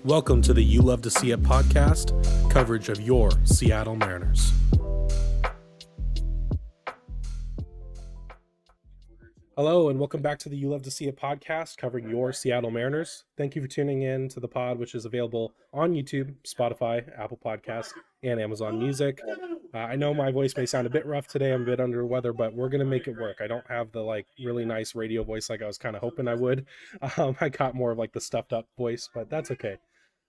Welcome to the You Love to See It podcast, coverage of your Seattle Mariners. Hello, and welcome back to the You Love to See It podcast, covering your Seattle Mariners. Thank you for tuning in to the pod, which is available on YouTube, Spotify, Apple Podcasts, and Amazon Music. I know my voice may sound a bit rough today. I'm a bit under the weather, but we're going to make it work. I don't have the really nice radio voice like I was kind of hoping I would. I got more of the stuffed up voice, but that's okay.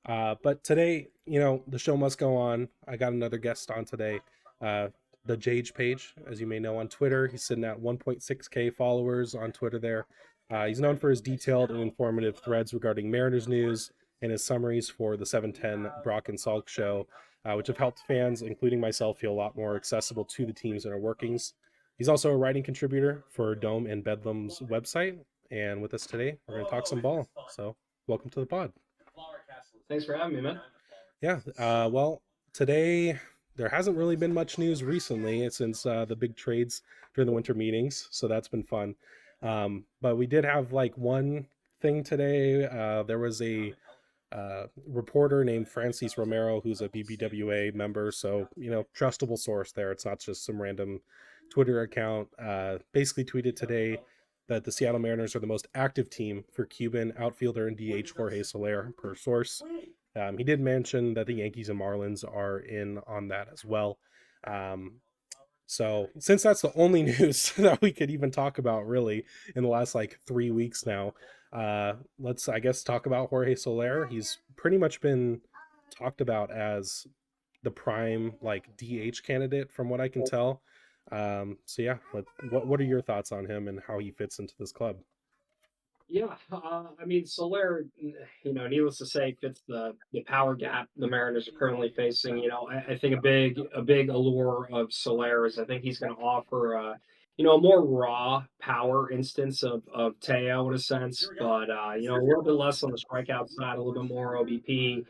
But today, the show must go on. I got another guest on today, TheJagePage, as you may know on Twitter. He's sitting at 1.6K followers on Twitter there. He's known for his detailed and informative threads regarding Mariners news and his summaries for the 710 Brock and Salk show, which have helped fans, including myself, feel a lot more accessible to the team's inner workings. He's also a writing contributor for Dome and Bedlam's website. And with us today, we're going to talk some ball. So welcome to the pod. Thanks for having me, man. Yeah, well, today there hasn't really been much news recently since the big trades during the winter meetings, so that's been fun. But we did have one thing today. There was a reporter named Francis Romero, who's a BBWA member, so trustable source there. It's not just some random Twitter account. Basically tweeted today that the Seattle Mariners are the most active team for Cuban outfielder and DH Jorge Soler, per source. He did mention that the Yankees and Marlins are in on that as well. So since that's the only news that we could even talk about really in the last 3 weeks now, let's, I guess, talk about Jorge Soler. He's pretty much been talked about as the prime DH candidate from what I can tell. So yeah, what are your thoughts on him and how he fits into this club? Yeah, Soler, needless to say, fits the power gap the Mariners are currently facing. I think a big allure of Soler is I think he's going to offer a more raw power instance of Teo in a sense, but a little bit less on the strikeout side, a little bit more OBP.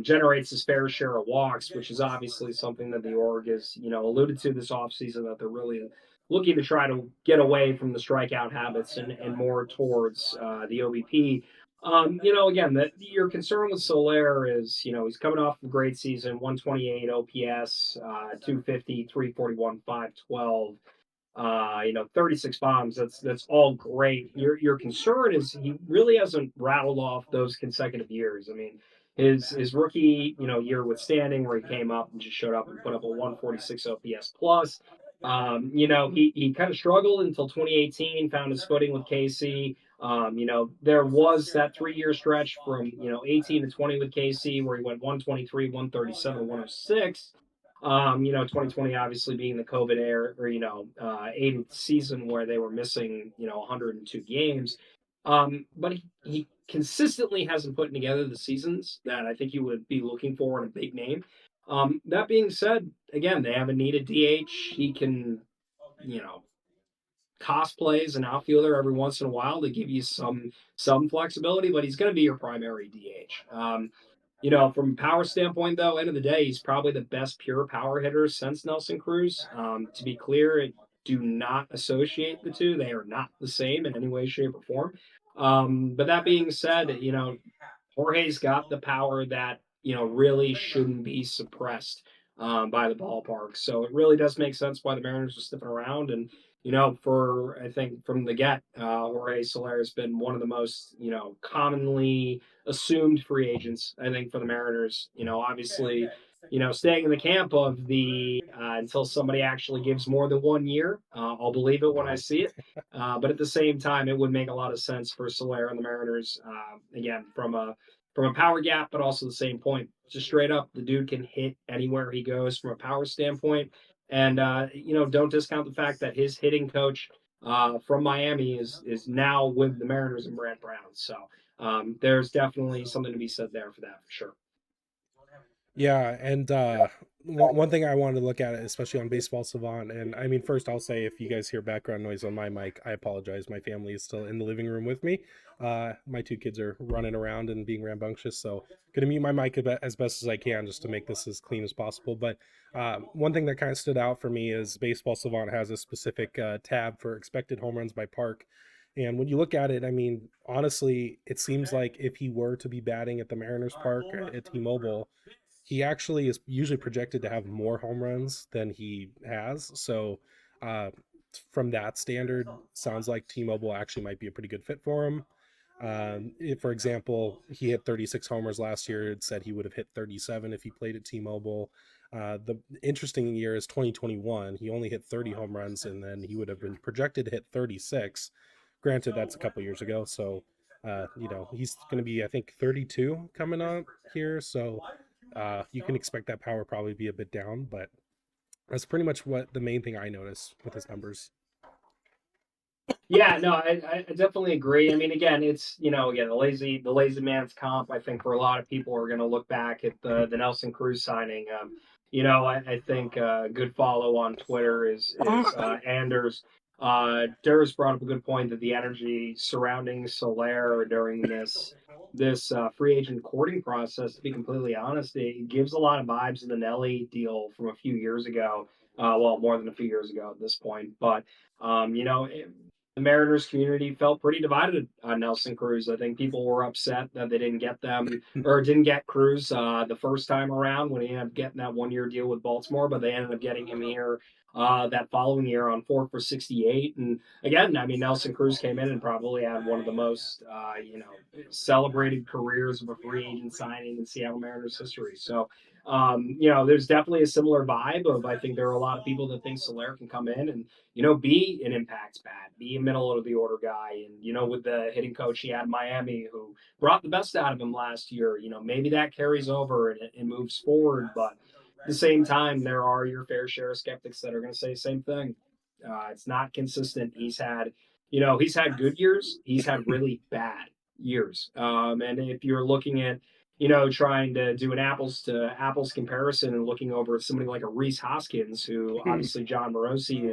Generates his fair share of walks, which is obviously something that the org has alluded to this offseason, that they're really looking to try to get away from the strikeout habits and more towards the OBP. Again, that your concern with Soler is, he's coming off a great season, 128 OPS, 250, 341, 512. 36 bombs. That's all great. Your concern is he really hasn't rattled off those consecutive years. I mean, his rookie year withstanding, where he came up and just showed up and put up a 146 OPS plus. He kind of struggled until 2018, found his footing with KC. There was that 3 year stretch from 18 to 20 with KC where he went 123, 137, 106. 2020 obviously being the COVID era, or eighth season where they were missing 102 games. But he consistently hasn't put together the seasons that I think you would be looking for in a big name. That being said, again, they have a needed DH. He can, cosplay as an outfielder every once in a while to give you some flexibility, but he's going to be your primary DH. From a power standpoint, though, end of the day, he's probably the best pure power hitter since Nelson Cruz. To be clear, do not associate the two; they are not the same in any way, shape, or form. But that being said, Jorge's got the power that really shouldn't be suppressed by the ballpark. So it really does make sense why the Mariners are sniffing around. And for I think from the get, Jorge Soler has been one of the most commonly assumed free agents. I think for the Mariners, obviously. Staying in the camp of the until somebody actually gives more than 1 year, I'll believe it when I see it. But at the same time, it would make a lot of sense for Soler and the Mariners. Again, from a power gap, but also the same point. Just straight up, the dude can hit anywhere he goes from a power standpoint. And don't discount the fact that his hitting coach from Miami is now with the Mariners and Brant Brown. So there's definitely something to be said there for that for sure. Yeah, and one thing I wanted to look at, especially on Baseball Savant, and I mean, first I'll say if you guys hear background noise on my mic, I apologize. My family is still in the living room with me. My two kids are running around and being rambunctious, so gonna mute my mic as best as I can just to make this as clean as possible. But one thing that kind of stood out for me is Baseball Savant has a specific tab for expected home runs by park. And when you look at it, I mean, honestly, it seems like if he were to be batting at the Mariners Park at T-Mobile, he actually is usually projected to have more home runs than he has. So, uh, from that standard, sounds like T-Mobile actually might be a pretty good fit for him. If, for example, he hit 36 homers last year, it said he would have hit 37 if he played at T-Mobile. The interesting year is 2021. He only hit 30 home runs, and then he would have been projected to hit 36. Granted, that's a couple years ago, so he's going to be, I think, 32 coming up here. So you can expect that power probably be a bit down, but that's pretty much what the main thing I notice with his numbers. Yeah, no, I definitely agree. I mean, again, it's again the lazy man's comp. I think for a lot of people are going to look back at the Nelson Cruz signing. I think a good follow on Twitter is Anders. Durs brought up a good point that the energy surrounding Soler during this free agent courting process, to be completely honest, it gives a lot of vibes of the Nelly deal from a few years ago. Well, more than a few years ago at this point, but the Mariners community felt pretty divided on Nelson Cruz. I think people were upset that they didn't get them or didn't get Cruz the first time around when he ended up getting that 1 year deal with Baltimore, but they ended up getting him here that following year on 4 for 68. And again, I mean, Nelson Cruz came in and probably had one of the most, celebrated careers of a free agent signing in Seattle Mariners history. So, there's definitely a similar vibe of I think there are a lot of people that think Soler can come in and be an impact bat, be a middle of the order guy. And, with the hitting coach he had in Miami who brought the best out of him last year, maybe that carries over and moves forward. But at the same time, there are your fair share of skeptics that are going to say the same thing. It's not consistent. He's had good years. He's had really bad years. And if you're looking at, trying to do an apples to apples comparison and looking over somebody like a Reese Hoskins, who obviously John Morosi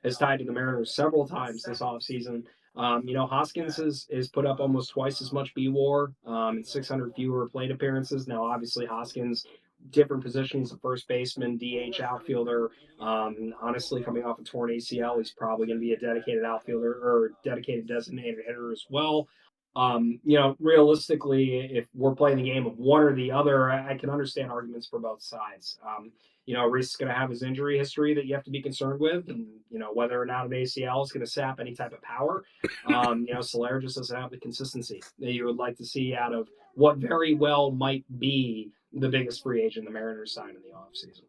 has tied to the Mariners several times this offseason. Hoskins has put up almost twice as much B WAR and 600 fewer plate appearances. Now, obviously, Hoskins, different positions, a first baseman, DH outfielder. Honestly, coming off a torn ACL, he's probably going to be a dedicated outfielder or dedicated designated hitter as well. Realistically, if we're playing the game of one or the other, I can understand arguments for both sides. Reese is going to have his injury history that you have to be concerned with, and whether or not an ACL is going to sap any type of power. Soler just doesn't have the consistency that you would like to see out of what very well might be the biggest free agent the Mariners signed in the offseason.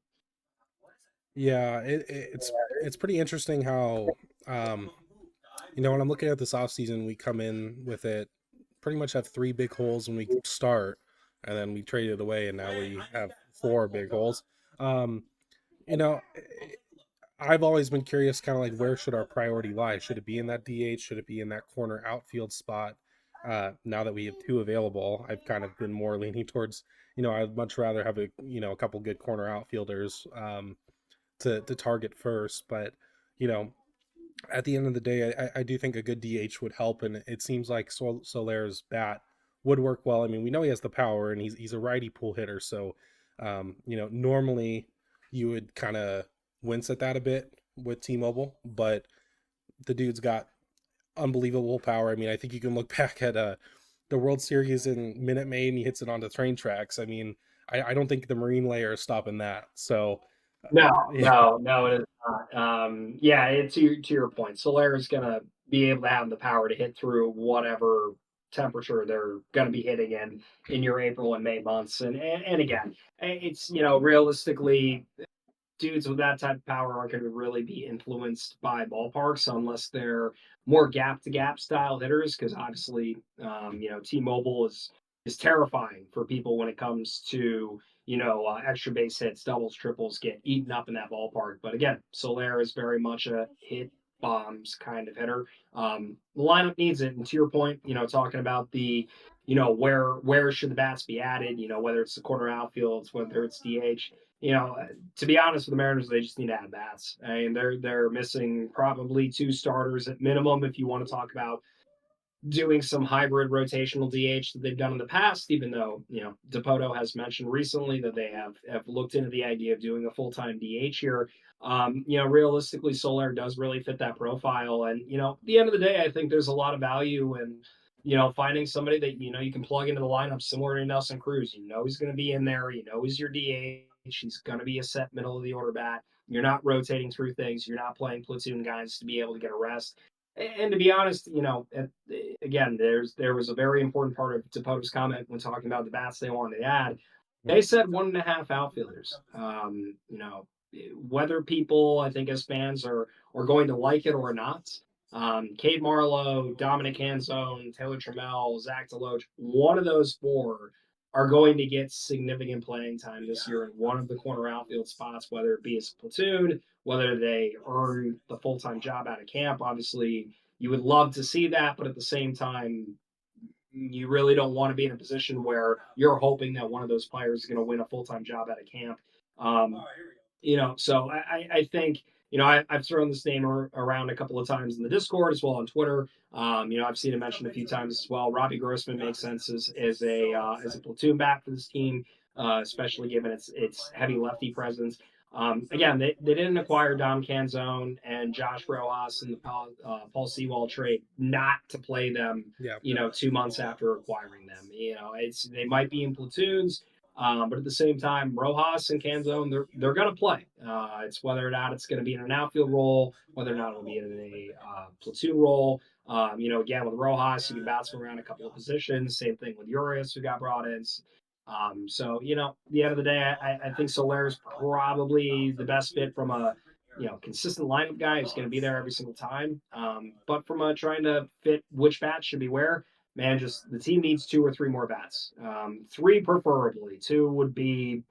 Yeah, it's pretty interesting how when I'm looking at this offseason, we come in with it pretty much have three big holes when we start, and then we trade it away, and now we have four big holes. Um, you know, I've always been curious, kind of like where should our priority lie? Should it be in that DH? Should it be in that corner outfield spot? Now that we have two available, I've kind of been more leaning towards, I'd much rather have a couple good corner outfielders to target first. But you know, at the end of the day, I do think a good DH would help, and it seems like Soler's bat would work well. I mean, we know he has the power, and he's a righty pull hitter, so normally you would kind of wince at that a bit with T-Mobile, but the dude's got unbelievable power. I mean, I think you can look back at the World Series in Minute Maid, and he hits it onto train tracks. I mean, I don't think the Marine layer is stopping that. So, No, yeah, no, no, it is not. Yeah, to your point, Soler is gonna be able to have the power to hit through whatever temperature they're gonna be hitting in your April and May months. And again, it's realistically dudes with that type of power aren't going to really be influenced by ballparks unless they're more gap to gap style hitters. Because obviously, T-Mobile is terrifying for people when it comes to extra base hits, doubles, triples get eaten up in that ballpark. But again, Soler is very much a hit bombs kind of hitter. The lineup needs it. And to your point, talking about the where should the bats be added? Whether it's the corner outfields, whether it's DH. To be honest with the Mariners, they just need to add bats. I mean, they're missing probably two starters at minimum if you want to talk about doing some hybrid rotational DH that they've done in the past, even though, Dipoto has mentioned recently that they have looked into the idea of doing a full-time DH here. Realistically, Soler does really fit that profile. And, at the end of the day, I think there's a lot of value in, finding somebody that, you can plug into the lineup similar to Nelson Cruz. He's going to be in there. He's your DH. He's going to be a set middle of the order bat. You're not rotating through things. You're not playing platoon guys to be able to get a rest. And to be honest, again, there was a very important part of Dapota's comment when talking about the bats they wanted to add. They said one and a half outfielders. Whether people, I think, as fans are going to like it or not. Cade Marlowe, Dominic Canzone, Taylor Trammell, Zach DeLoach, one of those four are going to get significant playing time this year in one of the corner outfield spots, whether it be as a platoon, whether they earn the full time job out of camp. Obviously, you would love to see that, but at the same time, you really don't want to be in a position where you're hoping that one of those players is going to win a full time job out of camp. Um, so I think, I've thrown this name around a couple of times in the Discord as well on Twitter. I've seen it mentioned a few times as well. Robbie Grossman makes sense as a platoon bat for this team, especially given its heavy lefty presence. Again, they didn't acquire Dom Canzone and Josh Rojas in the Paul Sewald trade not to play them, Yeah. 2 months after acquiring them. They might be in platoons. But at the same time, Rojas and Canzone, they're going to play. It's whether or not it's going to be in an outfield role, whether or not it'll be in a platoon role. Again, with Rojas, you can bounce him around a couple of positions. Same thing with Urias, who got brought in. So, at the end of the day, I think Soler is probably the best fit from a consistent lineup guy who's going to be there every single time. But from a trying to fit which bat should be where, man, just the team needs two or three more bats. Three preferably. Two would be,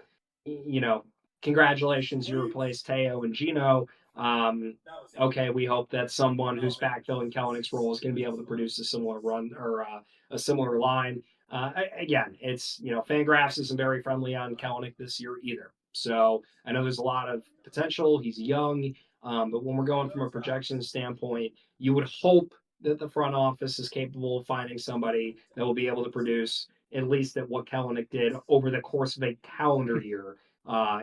you know, congratulations, you replaced Teo and Gino. Um, okay, we hope that someone who's backfilling Kelenics's role is going to be able to produce a similar run or a similar line. Again, it's Fangraphs isn't very friendly on Kelenic this year either. So I know there's a lot of potential. He's young, but when we're going from a projection standpoint, you would hope that the front office is capable of finding somebody that will be able to produce at least at what Kellenic did over the course of a calendar year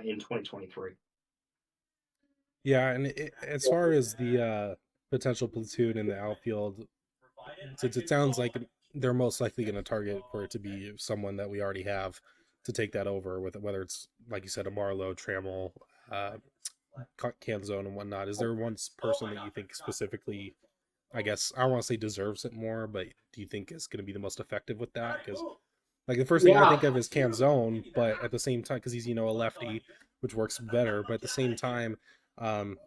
in 2023. Yeah, and as far as the potential platoon in the outfield, since it sounds like they're most likely going to target for it to be someone that we already have to take that over, with whether it's like you said, a Marlowe, Trammell, uh, Canzone, and whatnot. Is there one person that you think specifically? I guess I don't want to say deserves it more, but do you think is going to be the most effective with that? Because like the first thing I Yeah, think of is Canzone, but at the same time, because he's a lefty, which works better. But at the same time, um,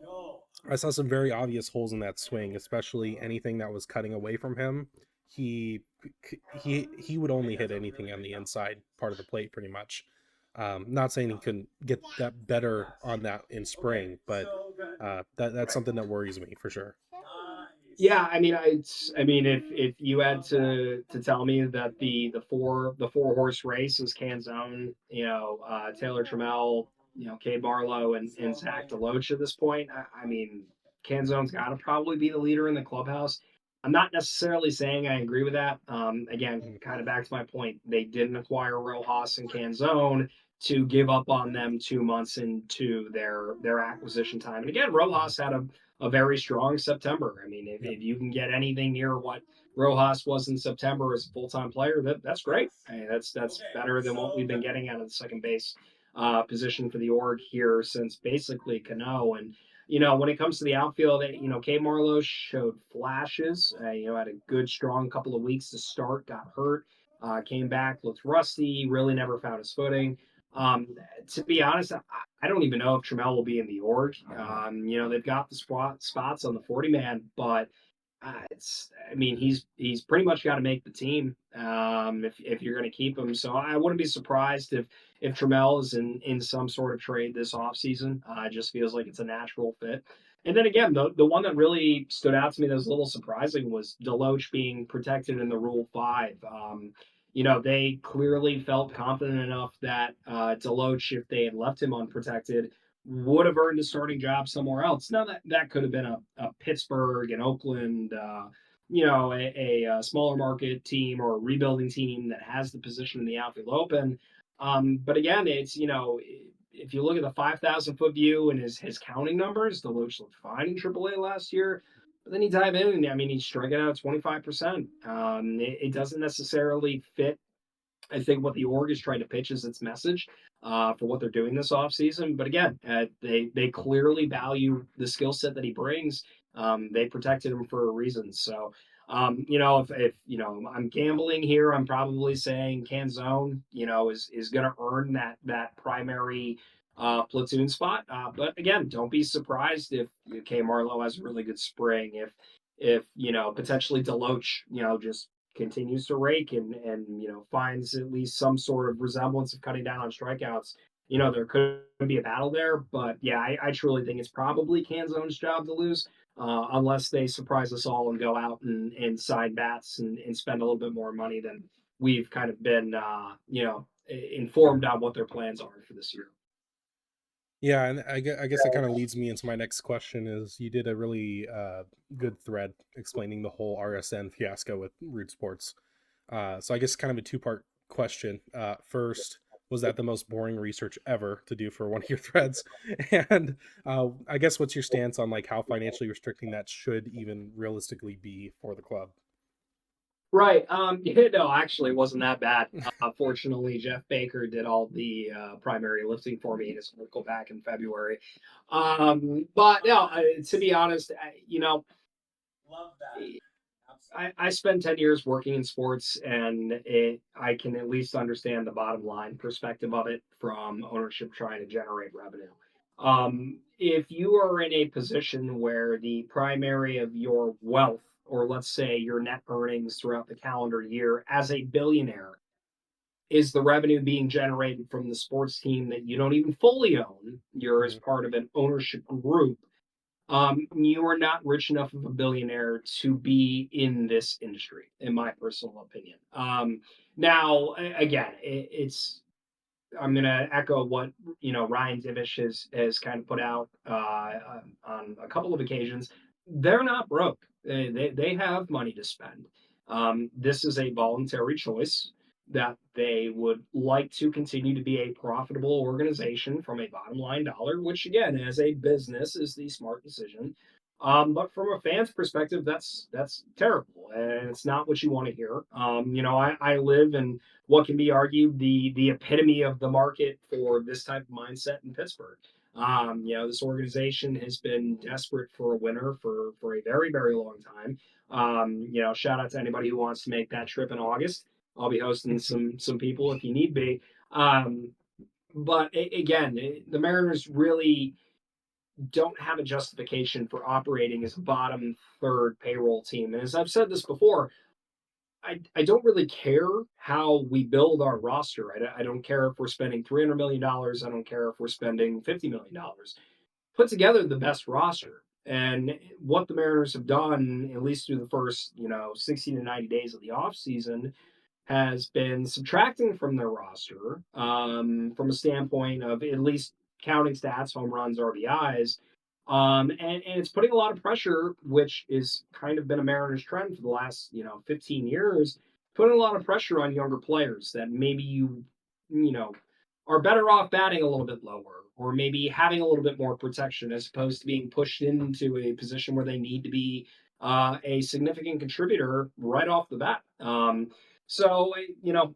I saw some very obvious holes in that swing, especially anything that was cutting away from him. He he would only hit anything on the inside part of the plate, pretty much. Not saying he couldn't get that better on that in spring, but that's something that worries me for sure. yeah. I mean, if you had to tell me that the four horse race is Canzone, Taylor Trammell, Cade Barlow, and Zach DeLoach at this point, I mean, Canzone's got to probably be the leader in the clubhouse. I'm not necessarily saying I agree with that. Again, Mhm. kind of back to my point, they didn't acquire Rojas and Canzone to give up on them 2 months into their acquisition time. And again, Mhm. Rojas had a very strong September. I mean, Yeah. if you can get anything near what Rojas was in September as a full time player, that's great. I mean, that's better than what we've been getting out of the second base position for the org here since basically Cano. And when it comes to the outfield, K Marlowe showed flashes. Had a good strong couple of weeks to start, got hurt, came back, looked rusty, really never found his footing. Um, to be honest, I don't even know if Trammell will be in the org. They've got the spots on the 40 man, but I mean, he's pretty much got to make the team if you're going to keep him. So I wouldn't be surprised if Trammell is in some sort of trade this offseason. It just feels like it's a natural fit. And then again, the one that really stood out to me that was a little surprising was Deloach being protected in the Rule 5. They clearly felt confident enough that Deloach, if they had left him unprotected, would have earned a starting job somewhere else. Now that could have been a Pittsburgh, and Oakland, a smaller market team or a rebuilding team that has the position in the outfield open. But again, it's if you look at the 5,000 foot view and his counting numbers, the Loach looked fine in AAA last year. But then you dive in, and I mean, he's striking out 25%. It doesn't necessarily fit, I think, what the org is trying to pitch is its message for what they're doing this offseason. But again, they clearly value the skill set that he brings. They protected him for a reason. So, if I'm gambling here, I'm probably saying Canzone, is going to earn that primary platoon spot. But again, don't be surprised if K Marlowe has a really good spring. If potentially Deloach, just continues to rake and finds at least some sort of resemblance of cutting down on strikeouts, there could be a battle there. But yeah, I truly think it's probably Canzone's job to lose, unless they surprise us all and go out and sign bats and spend a little bit more money than we've kind of been, informed on what their plans are for this year. Yeah, and I guess that kind of leads me into my next question. Is you did a really good thread explaining the whole RSN fiasco with Root Sports. So I guess kind of a two-part question. First, was that the most boring research ever to do for one of your threads? And I guess what's your stance on like how financially restricting that should even realistically be for the club? Right. Yeah, no, actually, it wasn't that bad. Fortunately, Jeff Baker did all the primary lifting for me in his article back in February. But no, to be honest, I spent 10 years working in sports, and I can at least understand the bottom line perspective of it from ownership trying to generate revenue. If you are in a position where the primary of your wealth, or let's say your net earnings throughout the calendar year as a billionaire, is the revenue being generated from the sports team that you don't even fully own, you're as Mhm. part of an ownership group, you are not rich enough of a billionaire to be in this industry, in my personal opinion. Now, again, it's I'm going to echo what Ryan Divish has kind of put out on a couple of occasions. They're not broke. They have money to spend. This is a voluntary choice that they would like to continue to be a profitable organization from a bottom line dollar, which again, as a business, is the smart decision. But from a fan's perspective, that's terrible, and it's not what you want to hear. I live in what can be argued the epitome of the market for this type of mindset in Pittsburgh. This organization has been desperate for a winner for a very very long time. Shout out to anybody who wants to make that trip in August. I'll be hosting some people if you need be. Um, but again, the Mariners really don't have a justification for operating as a bottom third payroll team. And as I've said this before, I don't really care how we build our roster. I don't care if we're spending $300 million. I don't care if we're spending $50 million. Put together the best roster. And what the Mariners have done, at least through the first 60 to 90 days of the offseason, has been subtracting from their roster from a standpoint of at least counting stats, home runs, RBIs. And it's putting a lot of pressure, which is kind of been a Mariners trend for the last 15 years, putting a lot of pressure on younger players that maybe you know are better off batting a little bit lower, or maybe having a little bit more protection as opposed to being pushed into a position where they need to be a significant contributor right off the bat. So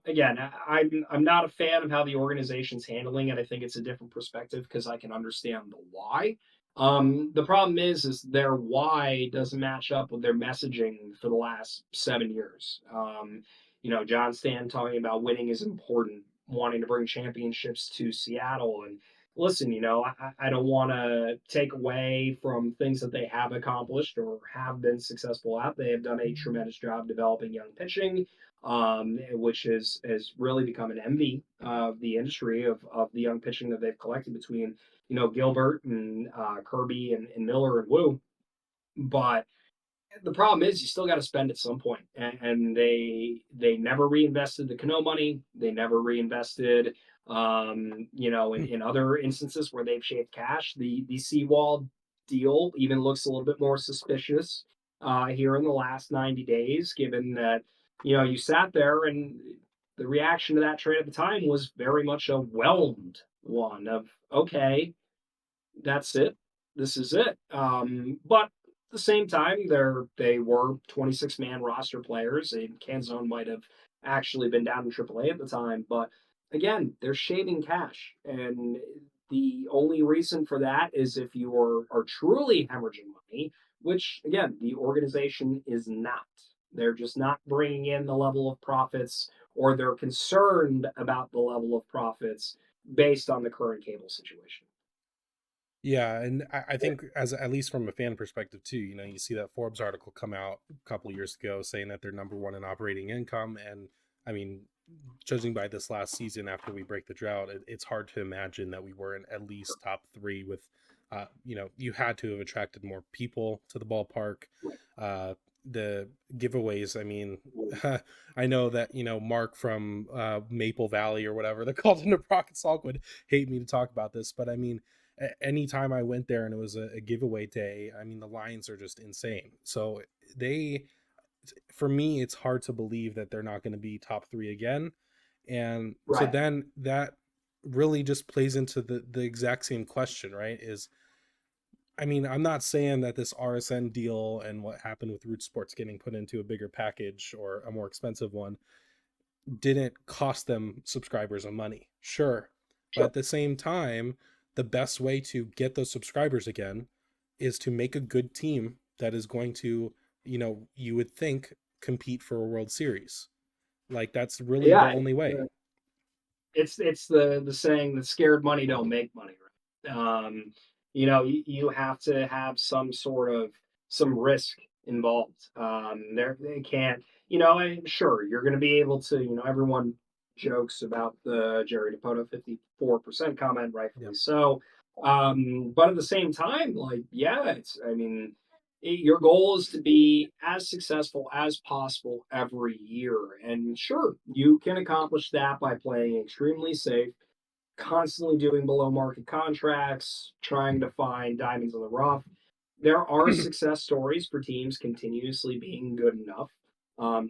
again, I'm not a fan of how the organization's handling it. I think it's a different perspective because I can understand the why. The problem is their why doesn't match up with their messaging for the last 7 years. John Stan talking about winning is important, wanting to bring championships to Seattle, and listen, I don't want to take away from things that they have accomplished or have been successful at. They have done a tremendous job developing young pitching, which has really become an envy of the industry of the young pitching that they've collected between Gilbert and Kirby and Miller and Wu. But the problem is you still got to spend at some point, and they never reinvested the Cano money. They never reinvested, in other instances where they've shaved cash. The Seawall deal even looks a little bit more suspicious. here in the last 90 days, given that, you sat there and the reaction to that trade at the time was very much a whelmed one of, okay, that's it. This is it. But at the same time, they were 26-man roster players, and Canzone might have actually been down in AAA at the time. But again, they're shaving cash, and the only reason for that is if you are truly hemorrhaging money, which again the organization is not. They're just not bringing in the level of profits, or they're concerned about the level of profits based on the current cable situation. Yeah, and I think as at least from a fan perspective too, you see that Forbes article come out a couple of years ago saying that they're number one in operating income, and I mean, judging by this last season after we break the drought, it's hard to imagine that we weren't at least top three with, you had to have attracted more people to the ballpark. Uh, the giveaways, I mean, I know that Mark from Maple Valley or whatever they're called in Nebraska would hate me to talk about this, but I mean anytime I went there and it was a giveaway day, I mean, the lines are just insane. So they, for me, it's hard to believe that they're not going to be top three again. And so Right. then that really just plays into the exact same question, right? I mean, I'm not saying that this RSN deal and what happened with Root Sports getting put into a bigger package or a more expensive one didn't cost them subscribers and money. Sure. But Sure. at the same time, the best way to get those subscribers again is to make a good team that is going to, you would think compete for a World Series. Like that's really the Yeah, only way. it's the saying that scared money don't make money, right? You have to have some sort of some risk involved. There they can't, and sure you're going to be able to, everyone jokes about the Jerry DePoto 54% comment, rightfully Yep. so. But at the same time, like, yeah, I mean, your goal is to be as successful as possible every year. And sure, you can accomplish that by playing extremely safe, constantly doing below market contracts, trying to find diamonds in the rough. There are success stories for teams continuously being good enough.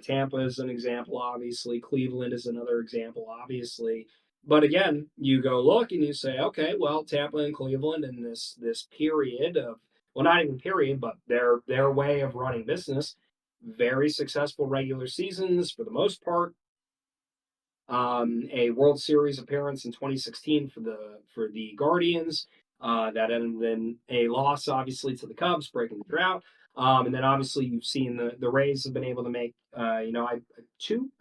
Tampa is an example, obviously. Cleveland is another example, obviously. But again, you go look and you say, okay, well, Tampa and Cleveland in this period of, well, not even period, but their way of running business, very successful regular seasons for the most part, a World Series appearance in 2016 for the Guardians. That ended in a loss, obviously, to the Cubs, breaking the drought. And then obviously you've seen the Rays have been able to make I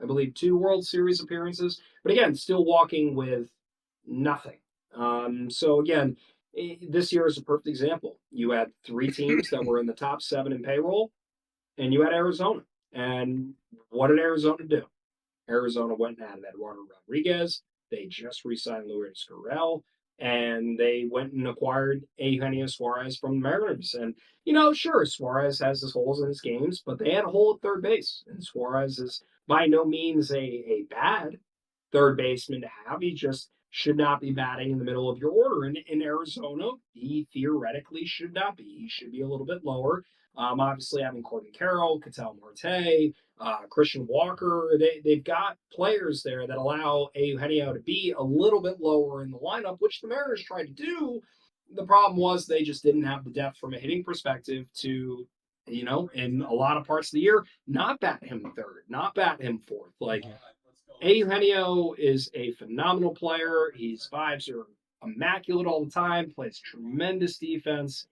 believe two World Series appearances, but again, still walking with nothing. So again, this year is a perfect example. You had three teams that were in the top seven in payroll, and you had Arizona. And what did Arizona do? Arizona went and added Eduardo Rodriguez. They just re-signed Luis Gurriel, and they went and acquired Eugenio Suarez from the Mariners. And sure, Suarez has his holes in his games, but they had a hole at third base, and Suarez is by no means a bad third baseman to have. He just should not be batting in the middle of your order. And in Arizona, he theoretically should not be. He should be a little bit lower. Obviously, having Corbin Carroll, Ketel Marte, Christian Walker, they've got players there that allow Eugenio to be a little bit lower in the lineup, which the Mariners tried to do. The problem was they just didn't have the depth from a hitting perspective to, in a lot of parts of the year, not bat him third, not bat him fourth. Like, Mhm. Eugenio is a phenomenal player. His vibes are immaculate all the time, plays tremendous defense.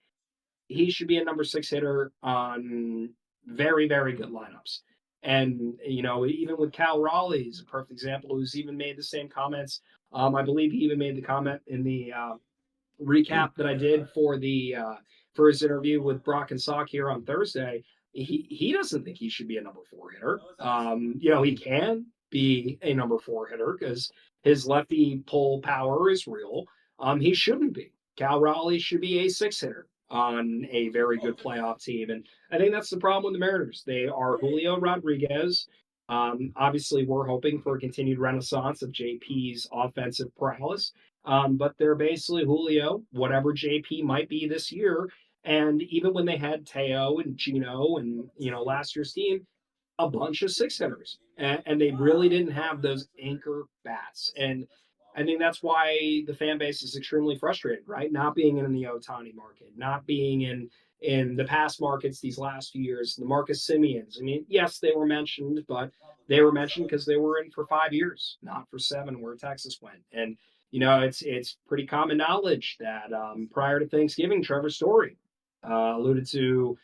He should be a number six hitter on very, very good lineups. And, even with Cal Raleigh, he's a perfect example who's even made the same comments. I believe he even made the comment in the recap that I did for his interview with Brock and Salk here on Thursday. He doesn't think he should be a number four hitter. He can be a number four hitter because his lefty pull power is real. He shouldn't be. Cal Raleigh should be a six hitter on a very good playoff team, and I think that's the problem with the Mariners. They are Julio Rodriguez. Obviously, we're hoping for a continued renaissance of JP's offensive prowess, but they're basically Julio, whatever JP might be this year, And even when they had Teo and Gino and last year's team, a bunch of six hitters, and they really didn't have those anchor bats. And I think that's why the fan base is extremely frustrated, right? Not being in the Otani market, not being in the past markets these last few years, the Marcus Simeons. I mean, yes, they were mentioned, but they were mentioned because they were in for 5 years, not for 7, where Texas went. And it's pretty common knowledge that prior to Thanksgiving, Trevor Story alluded to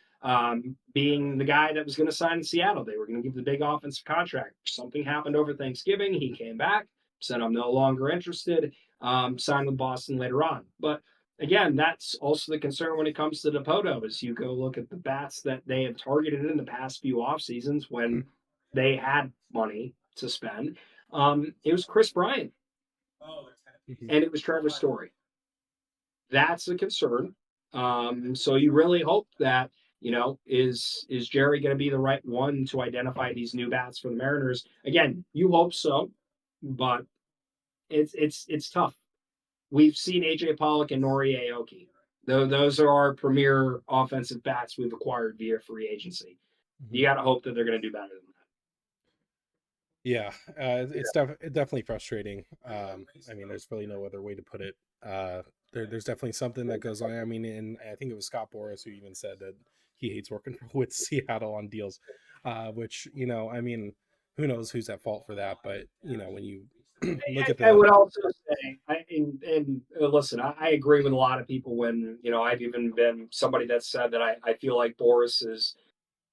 being the guy that was going to sign in Seattle. They were going to give the big offensive contract. Something happened over Thanksgiving. He came back, said, I'm no longer interested, signed with Boston later on. But again, that's also the concern when it comes to Dipoto, is you go look at the bats that they have targeted in the past few off seasons when they had money to spend. It was Chris Bryant Mhm. and it was Trevor Story. That's a concern. So you really hope that is Jerry going to be the right one to identify these new bats for the Mariners? Again, you hope so, but it's tough. We've seen AJ Pollock and Nori Aoki. Though those are our premier offensive bats we've acquired via free agency. Mhm. You got to hope that they're going to do better than Yeah, it's definitely frustrating. I mean, there's really no other way to put it. There's definitely something that goes on. I mean, and I think it was Scott Boras who even said that he hates working with Seattle on deals, which I mean, who knows who's at fault for that? But when you look at I the would also say, listen, I agree with a lot of people when I've even been somebody that said that I feel like Boris is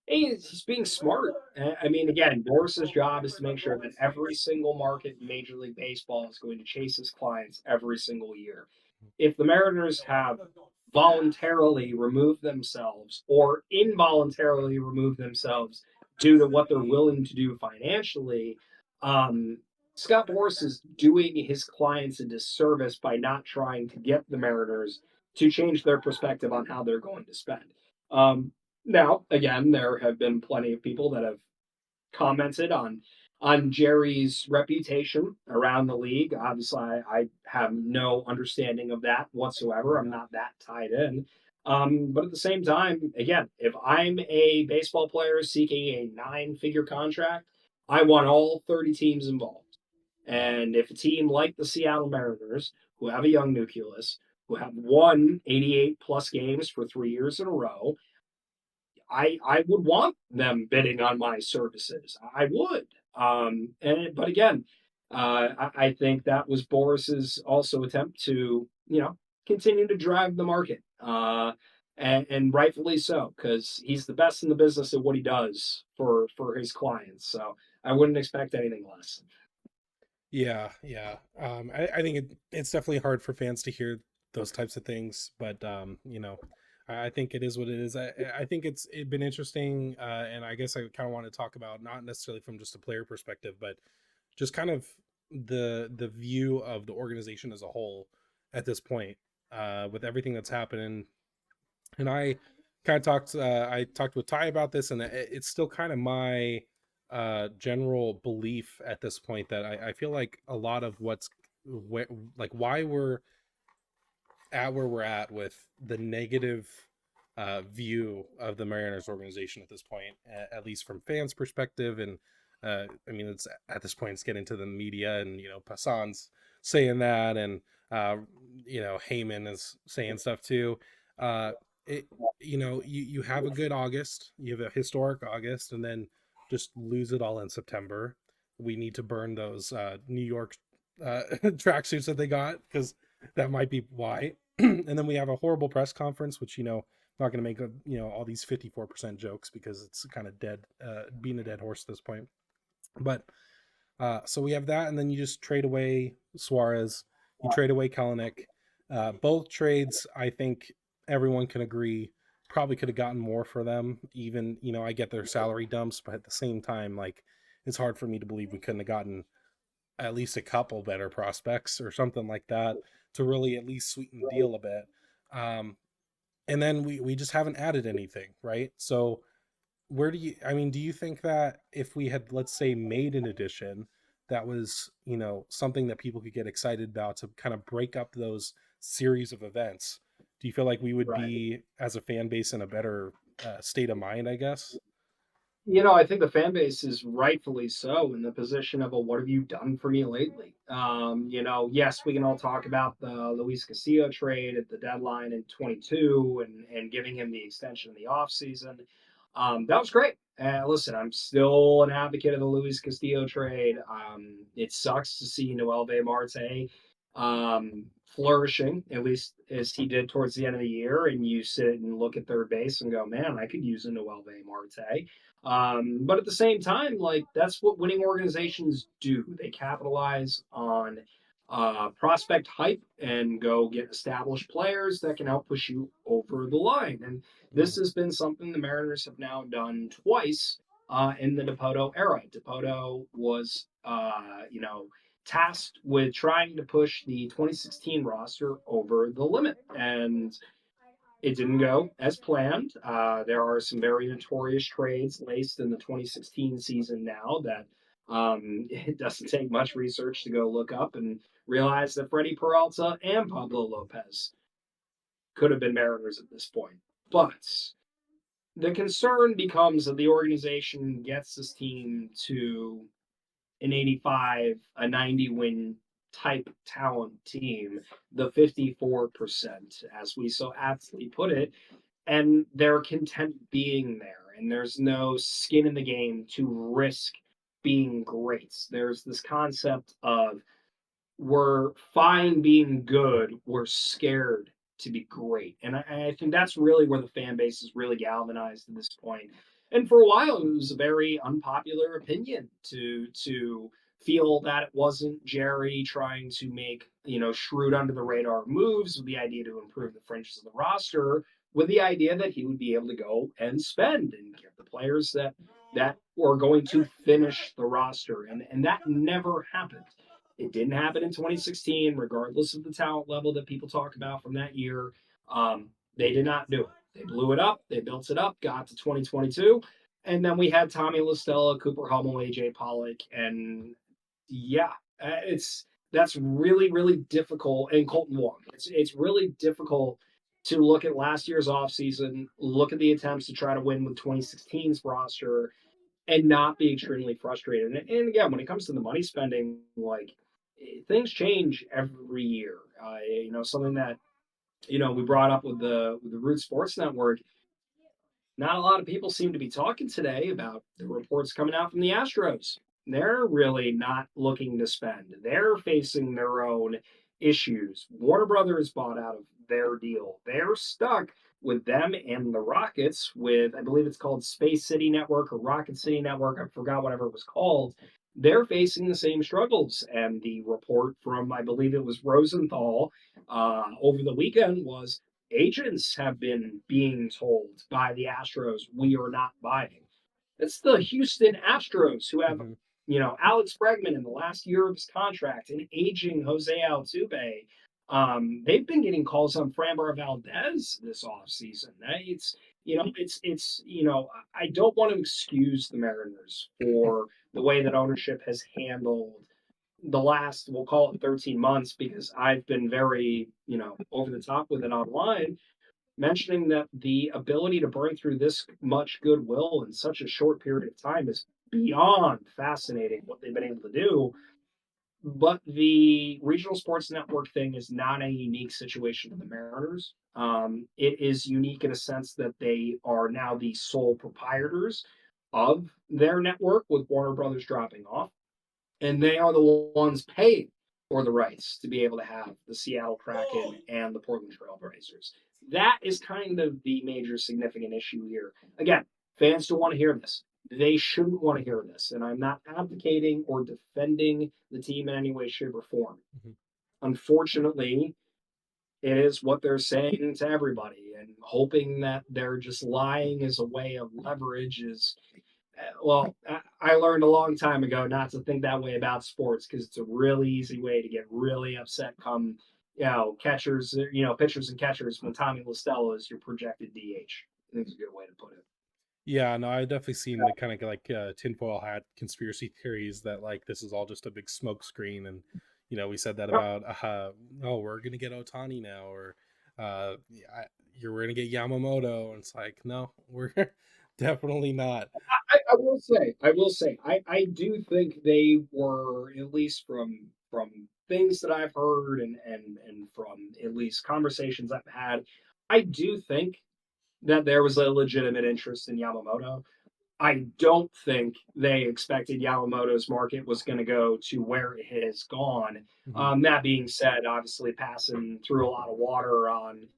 he's being smart. I mean, again, Boris's job is to make sure that every single market in Major League Baseball is going to chase his clients every single year. If the Mariners have voluntarily removed themselves or involuntarily removed themselves due to what they're willing to do financially, um, Scott Boras is doing his clients a disservice by not trying to get the Mariners to change their perspective on how they're going to spend. Now, again, there have been plenty of people that have commented on Jerry's reputation around the league. Obviously, I have no understanding of that whatsoever. I'm not that tied in. But at the same time, again, if I'm a baseball player seeking a 9-figure contract, I want all 30 teams involved. And if a team like the Seattle Mariners, who have a young nucleus, who have won 88 plus games for 3 years in a row, I would want them bidding on my services. I would. But again, I think that was Boris's also attempt to continue to drive the market, and rightfully so, because he's the best in the business at what he does for his clients. So I wouldn't expect anything less. Yeah, yeah. I think it's definitely hard for fans to hear those types of things, but I think it is what it is. I think it's been interesting, and I guess I kind of want to talk about not necessarily from just a player perspective, but just kind of the view of the organization as a whole at this point, with everything that's happening. And I talked with Ty about this, and it's still kind of my general belief at this point that I feel like a lot of like why we're at where we're at with the negative view of the Mariners organization at this point, at least from fans' perspective. And I mean, it's at this point, it's getting to the media, and Passan's saying that, and Heyman is saying stuff too. Uh, it you have a good August, you have a historic August, and then just lose it all in September. We need to burn those New York tracksuits that they got, because that might be why. And then we have a horrible press conference, which not going to make all these 54% jokes, because it's kind of dead, being a dead horse at this point. But so we have that, and then you just trade away Suarez, you trade away Kalanick. Both trades, I think everyone can agree, probably could have gotten more for them. Even I get their salary dumps, but at the same time, like, it's hard for me to believe we couldn't have gotten at least a couple better prospects or something like that to really at least sweeten the deal a bit. Um, and then we just haven't added anything, right? So where do you I mean, do you think that if we had, let's say, made an addition that was something that people could get excited about to kind of break up those series of events, Do you feel like we would Right. be, as a fan base, in a better state of mind, I guess? I think the fan base is rightfully so in the position of, a, what have you done for me lately? Yes, we can all talk about the Luis Castillo trade at the deadline in 22 and giving him the extension in the offseason. That was great. Listen, I'm still an advocate of the Luis Castillo trade. It sucks to see Noelve Marte flourishing, at least as he did towards the end of the year. And you sit and look at third base and go, man, I could use a Noelve Marte. But at the same time, like, that's what winning organizations do. They capitalize on prospect hype and go get established players that can help push you over the line. And this Mhm. has been something the Mariners have now done twice in the Dipoto era. Dipoto was, tasked with trying to push the 2016 roster over the limit, and it didn't go as planned. There are some very notorious trades laced in the 2016 season now that it doesn't take much research to go look up and realize that Freddie Peralta and Pablo Lopez could have been Mariners at this point. But the concern becomes that the organization gets this team to an 85, a 90 win type talent team, the 54%, as we so aptly put it, and they're content being there, and there's no skin in the game to risk being great. There's this concept of, we're fine being good, we're scared to be great. And I think that's really where the fan base is really galvanized at this point. And for a while, it was a very unpopular opinion to feel that it wasn't Jerry trying to make, shrewd under the radar moves with the idea to improve the fringes of the roster, with the idea that he would be able to go and spend and get the players that were going to finish the roster. And that never happened. It didn't happen in 2016, regardless of the talent level that people talk about from that year. They did not do it. They blew it up. They built it up. Got to 2022, and then we had Tommy LaStella, Cooper Hummel, AJ Pollock, and yeah, it's that's really really difficult. And Colton Wong. It's really difficult to look at last year's offseason, look at the attempts to try to win with 2016's roster, and not be extremely frustrated. And again, when it comes to the money spending, like, things change every year. Something that we brought up with the Root Sports Network. Not a lot of people seem to be talking today about the reports coming out from the Astros. They're really not looking to spend. They're facing their own issues. Warner Brothers bought out of their deal. They're stuck with them and the Rockets with, I believe it's called Space City Network or Rocket City Network. I forgot whatever it was called. They're facing the same struggles. And the report from, I believe it was Rosenthal over the weekend was, agents have been being told by the Astros, we are not buying. It's the Houston Astros who have, Mhm. Alex Bregman in the last year of his contract, and aging Jose Altuve. They've been getting calls on Framber Valdez this offseason. I don't want to excuse the Mariners for the way that ownership has handled the last, we'll call it 13 months, because I've been very, over the top with it online, mentioning that the ability to burn through this much goodwill in such a short period of time is beyond fascinating what they've been able to do. But the regional sports network thing is not a unique situation to the Mariners. It is unique in a sense that they are now the sole proprietors of their network, with Warner Brothers dropping off, and they are the ones paying for the rights to be able to have the Seattle Kraken and the Portland Trailblazers. That is kind of the major significant issue here. Again, fans don't want to hear this. They shouldn't want to hear this. And I'm not advocating or defending the team in any way, shape, or form. Mhm. Unfortunately, it is what they're saying to everybody, and hoping that they're just lying as a way of leverage is, well, I learned a long time ago not to think that way about sports, because it's a really easy way to get really upset come, catchers, pitchers and catchers, when Tommy LaStella is your projected DH. I think it's a good way to put it. Yeah, no, I definitely seen the kind of like tinfoil hat conspiracy theories that like this is all just a big smoke screen, and we said that Yep. about oh, we're gonna get Otani now, or You're going to get Yamamoto, and it's like, no, we're definitely not. I do think they were, at least from things that I've heard and from at least conversations I've had, I do think that there was a legitimate interest in Yamamoto. I don't think they expected Yamamoto's market was going to go to where it has gone. Mhm. That being said, obviously passing through a lot of water on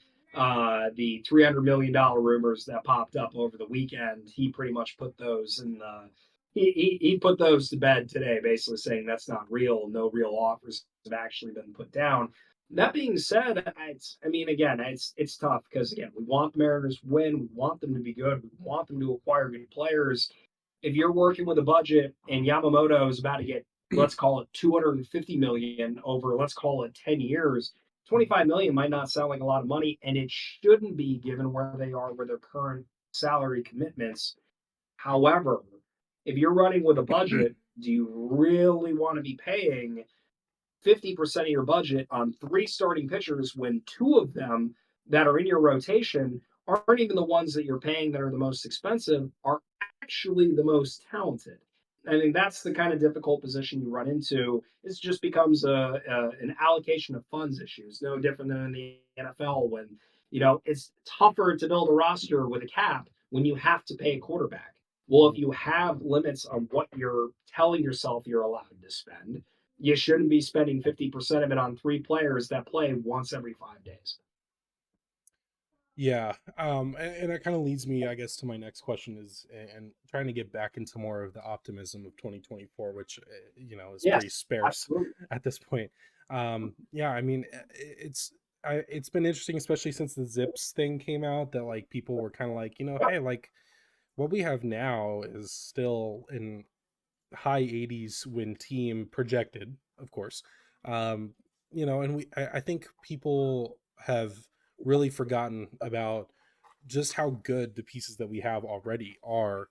the $300 million rumors that popped up over the weekend, he pretty much put those in the he put those to bed today, basically saying that's not real. No real offers have actually been put down. That being said, I mean, again, it's tough because again, we want the Mariners to win. We want them to be good. We want them to acquire good players. If you're working with a budget and Yamamoto is about to get, let's call it 250 million over, let's call it 10 years, 25 million might not sound like a lot of money, and it shouldn't be given where they are with their current salary commitments. However, if you're running with a budget, do you really want to be paying 50% of your budget on three starting pitchers when two of them that are in your rotation aren't even the ones that you're paying that are the most expensive, are actually the most talented? I mean, that's the kind of difficult position you run into. It just becomes an allocation of funds issue. It's no different than in the NFL when, it's tougher to build a roster with a cap when you have to pay a quarterback. Well, if you have limits on what you're telling yourself you're allowed to spend, you shouldn't be spending 50% of it on three players that play once every 5 days. Yeah, and that kind of leads me, I guess, to my next question is, and trying to get back into more of the optimism of 2024, which is pretty Yes, sparse absolutely. at this point. Yeah, I mean, it's been interesting, especially since the Zips thing came out, that like people were kind of like, hey, like what we have now is still in high 80s win team projected, of course. Um, and I think people have really forgotten about just how good the pieces that we have already are.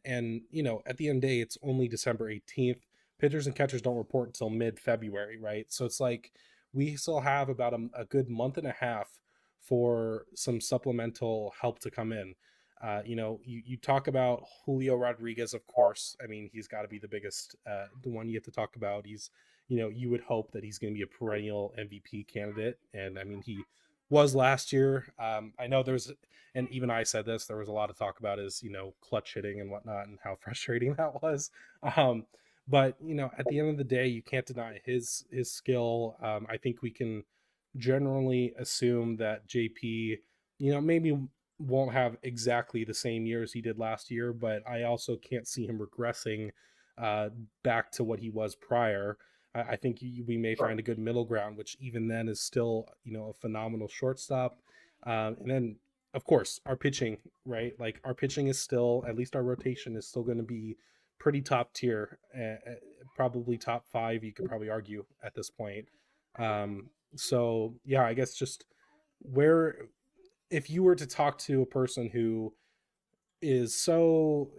And at the end of the day, it's only December 18th. Pitchers and catchers don't report until mid-February, right? So it's like we still have about a good month and a half for some supplemental help to come in. You talk about Julio Rodriguez, of course. I mean, he's got to be the biggest, the one you have to talk about. You would hope that he's going to be a perennial MVP candidate. And I mean, he was last year. I know and even I said this, there was a lot of talk about his, clutch hitting and whatnot and how frustrating that was. Um, but, at the end of the day, you can't deny his skill. I think we can generally assume that JP, maybe won't have exactly the same year as he did last year, but I also can't see him regressing uh, back to what he was prior. I think we may Right. find a good middle ground, which even then is still, a phenomenal shortstop. And then, of course, our pitching, right? Like our pitching is still, at least our rotation is still going to be pretty top tier, probably top five. You could probably argue at this point. So yeah, I guess just where if you were to talk to a person who is so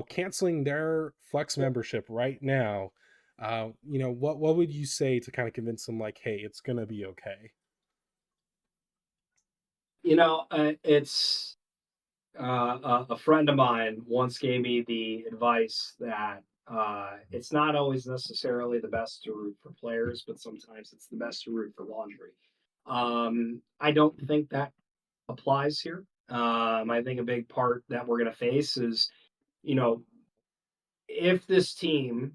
canceling their flex membership right now, what would you say to kind of convince them like, hey, it's gonna be okay? It's a friend of mine once gave me the advice that it's not always necessarily the best to root for players, but sometimes it's the best to root for laundry. I don't think that applies here. I think a big part that we're going to face is, you know, if this team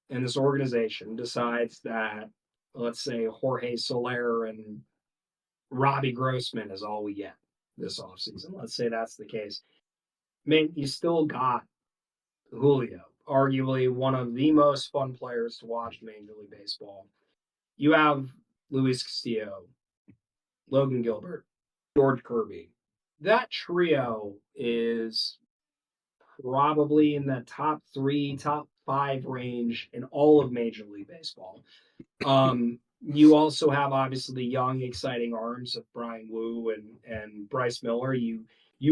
and this organization decides that, let's say, Jorge Soler and Robbie Grossman is all we get this offseason, let's say that's the case. Man, you still got Julio, arguably one of the most fun players to watch in Major League Baseball. You have Luis Castillo, Logan Gilbert, George Kirby. That trio is probably in the top three, top five range in all of Major League Baseball. You also have obviously the young, exciting arms of Brian Wu and Bryce Miller. You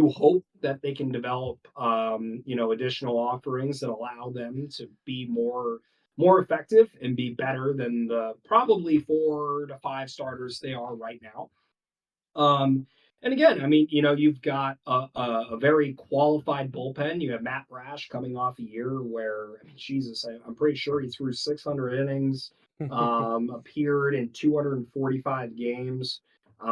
hope that they can develop additional offerings that allow them to be more effective and be better than the probably 4 to 5 starters they are right now. Um, and again, I mean, you've got a very qualified bullpen. You have Matt Brash coming off a year where, I mean, Jesus, I'm pretty sure he threw 600 innings, appeared in 245 games.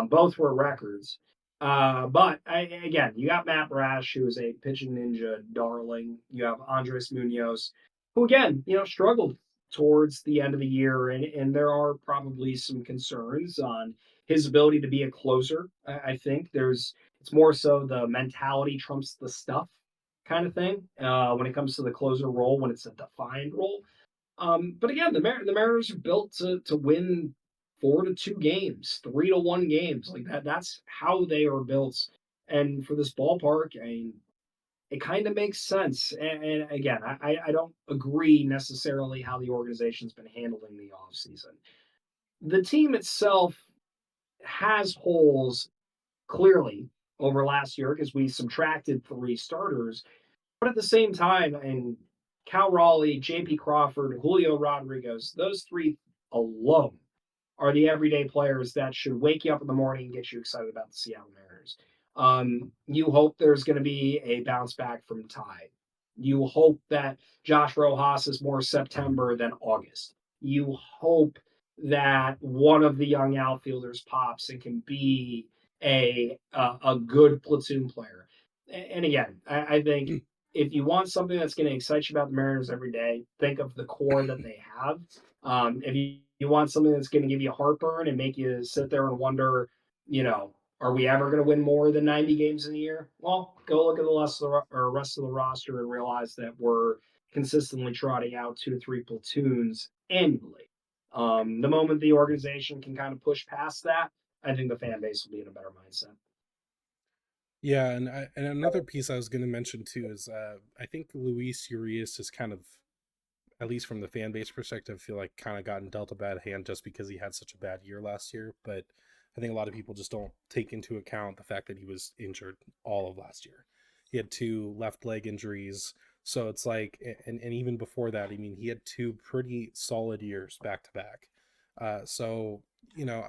Both were records. But again, you got Matt Brash, who is a pitching ninja darling. You have Andres Munoz, who again, struggled towards the end of the year, and there are probably some concerns on his ability to be a closer. I think it's more so the mentality trumps the stuff kind of thing when it comes to the closer role when it's a defined role. But again, the Mariners are built to win 4-2 games, 3-1 games like that. That's how they are built. And for this ballpark, I mean, it kind of makes sense. And again, I don't agree necessarily how the organization's been handling the offseason. The team itself has holes clearly over last year because we subtracted 3 starters. But at the same time, and Cal Raleigh, J.P. Crawford, Julio Rodriguez, those three alone are the everyday players that should wake you up in the morning and get you excited about the Seattle Mariners. You hope there's going to be a bounce back from Ty. You hope that Josh Rojas is more September than August. You hope that one of the young outfielders pops and can be a good platoon player. And again, I think if you want something that's going to excite you about the Mariners every day, think of the core that they have. If you want something that's going to give you heartburn and make you sit there and wonder, are we ever going to win more than 90 games in a year? Well, go look at rest of the roster and realize that we're consistently trotting out 2 to 3 platoons annually. The moment the organization can kind of push past that, I think the fan base will be in a better mindset. Yeah, and another piece I was going to mention too is I think Luis Urias is kind of, at least from the fan base perspective, feel like kind of gotten dealt a bad hand just because he had such a bad year last year. But I think a lot of people just don't take into account the fact that he was injured all of last year. He had 2 left leg injuries. So it's like, and even before that, I mean, he had 2 pretty solid years back to back. So, you know,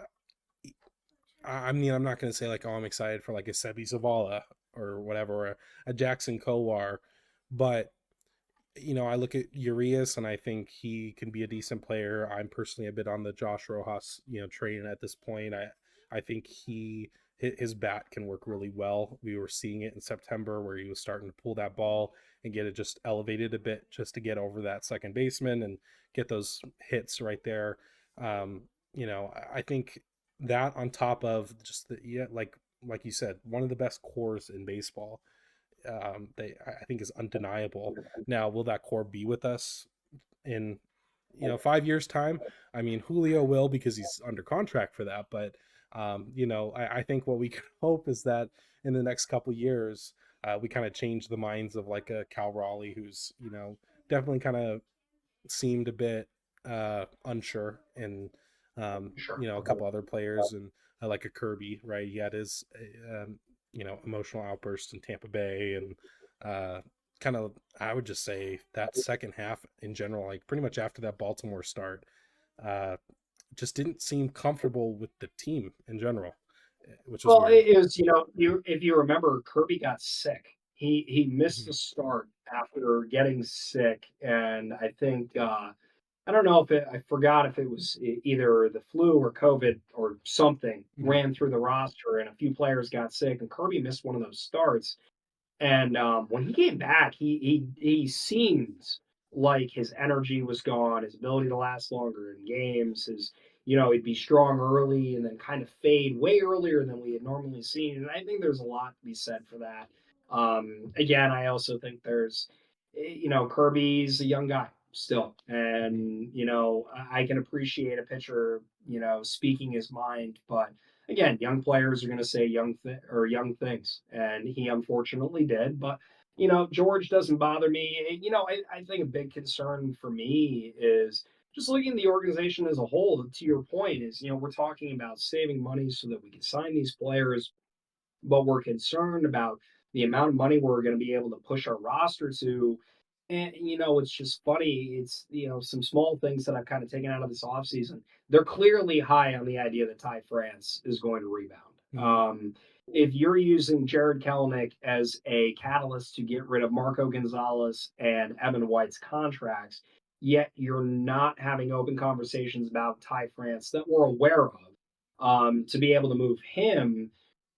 I mean, I'm not going to say like, oh, I'm excited for like a Sebi Zavala or whatever, or a Jackson Kowar, but I look at Urias and I think he can be a decent player. I'm personally a bit on the Josh Rojas, train at this point. I think his bat can work really well. We were seeing it in September where he was starting to pull that ball and get it just elevated a bit just to get over that second baseman and get those hits right there. I think that on top of just like you said, one of the best cores in baseball, they I think is undeniable. Now, will that core be with us in 5 years time? I mean, Julio will because he's under contract for that, but I think what we can hope is that in the next couple years, we kind of change the minds of like a Cal Raleigh, who's definitely kind of seemed a bit unsure, and Sure. a couple other players, and like a Kirby, right? He had his emotional outburst in Tampa Bay, and kind of, I would just say that second half in general, like pretty much after that Baltimore start, uh, just didn't seem comfortable with the team in general, which was Well, weird. it was, you if you remember, Kirby got sick. He missed the Mhm. start after getting sick, and I think I don't know if I forgot if it was either the flu or COVID or something Mhm. ran through the roster, and a few players got sick, and Kirby missed one of those starts. And when he came back, he seemed like his energy was gone, his ability to last longer in games, he'd be strong early and then kind of fade way earlier than we had normally seen. And I think there's a lot to be said for that. Again, I also think Kirby's a young guy still, Mhm. and I can appreciate a pitcher, speaking his mind, but again, young players are going to say young things, and he unfortunately did. But George doesn't bother me. I think a big concern for me is just looking at the organization as a whole. To your point, is we're talking about saving money so that we can sign these players, but we're concerned about the amount of money we're going to be able to push our roster to. And it's just funny. It's some small things that I've kind of taken out of this offseason. They're clearly high on the idea that Ty France is going to rebound. Mhm. If you're using Jared Kelenic as a catalyst to get rid of Marco Gonzalez and Evan White's contracts, yet you're not having open conversations about Ty France that we're aware of, to be able to move him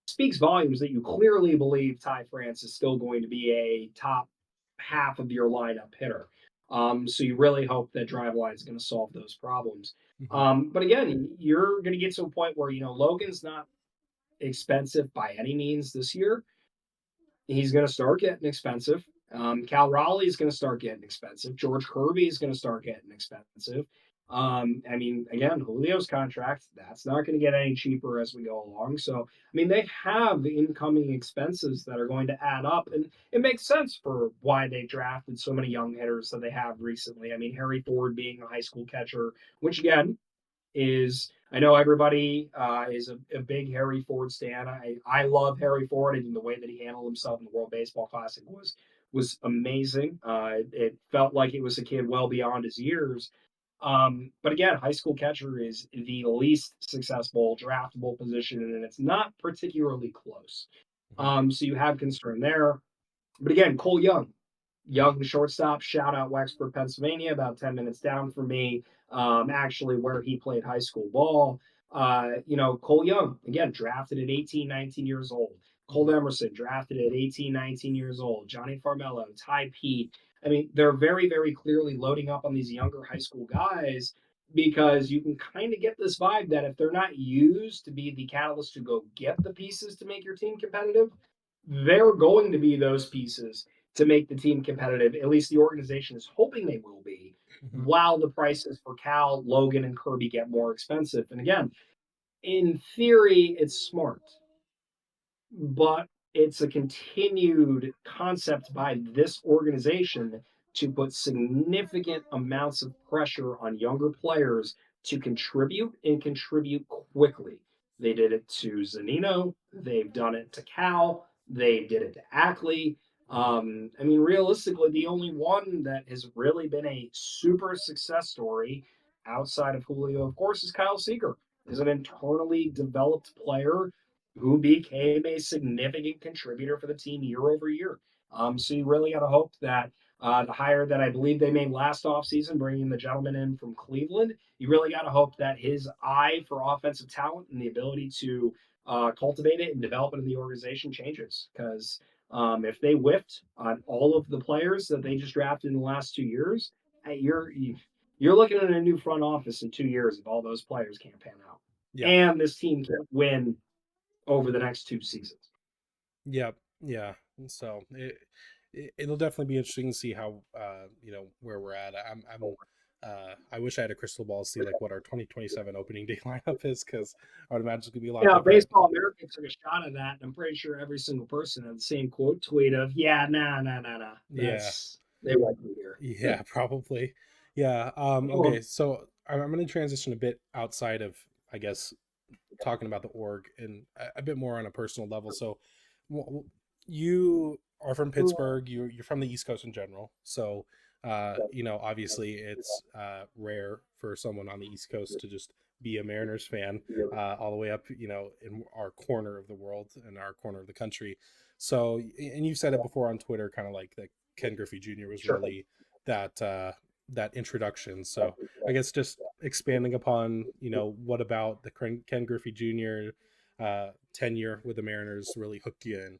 speaks volumes that you clearly believe Ty France is still going to be a top half of your lineup hitter. So you really hope that Driveline is going to solve those problems. Mhm. But again, you're going to get to a point where Logan's not expensive by any means this year. He's going to start getting expensive. Cal Raleigh is going to start getting expensive. George Kirby is going to start getting expensive. I mean, again, Julio's contract, that's not going to get any cheaper as we go along. So, I mean, they have incoming expenses that are going to add up. And it makes sense for why they drafted so many young hitters that they have recently. I mean, Harry Ford being a high school catcher, which again, is I know everybody is a big Harry Ford stan. I love Harry Ford. I think the way that he handled himself in the World Baseball Classic was amazing. It felt like it was a kid well beyond his years. But again, high school catcher is the least successful draftable position, and it's not particularly close. Mhm. So you have concern there. But again, Cole Young shortstop, shout out Wexford, Pennsylvania, about 10 minutes down from me, actually where he played high school ball. Cole Young, again, drafted at 18, 19 years old. Cole Mhm. Emerson, drafted at 18, 19 years old. Johnny Farmello, Ty Pete. I mean, they're very, very clearly loading up on these younger high school guys because you can kind of get this vibe that if they're not used to be the catalyst to go get the pieces to make your team competitive, they're going to be those pieces to make the team competitive. At least the organization is hoping they will be, Mhm. while the prices for Cal, Logan, and Kirby get more expensive. And again, in theory, it's smart, but it's a continued concept by this organization to put significant amounts of pressure on younger players to contribute and contribute quickly. They did it to Zanino. They've done it to Cal. They did it to Ackley. Mhm. I mean, realistically, the only one that has really been a super success story outside of Julio, of course, is Kyle Seager. Is an internally developed player who became a significant contributor for the team year over year. So you really got to hope that the hire that I believe they made last offseason, bringing the gentleman in from Cleveland, you really got to hope that his eye for offensive talent and the ability to cultivate it and develop it in the organization changes. Because if they whiffed on all of the players that they just drafted in the last 2 years, you're looking at a new front office in 2 years if all those players can't pan out. Yeah. And this team can't win over the next 2 seasons. Yeah. Yeah. So it'll definitely be interesting to see how where we're at. I wish I had a crystal ball to see like what our 2027 opening day lineup is, because I would imagine it's gonna be a lot Yeah, different. Baseball America took a shot at that, and I'm pretty sure every single person had the same quote tweet of, "Yeah, nah, nah, nah, nah. Yeah. They won't be here." Yeah, probably. Yeah. Okay. Um, So I'm going to transition a bit outside of, I guess, talking about the org and a bit more on a personal level. So, you are from Pittsburgh. You're from the East Coast in general. So, obviously, it's rare for someone on the East Coast to just be a Mariners fan, all the way up, in our corner of the world and our corner of the country. So, and you've said it before on Twitter, kind of like that Ken Griffey Jr. was sure. really that that introduction. So I guess just expanding upon, what about the Ken Griffey Jr. Tenure with the Mariners really hooked you in?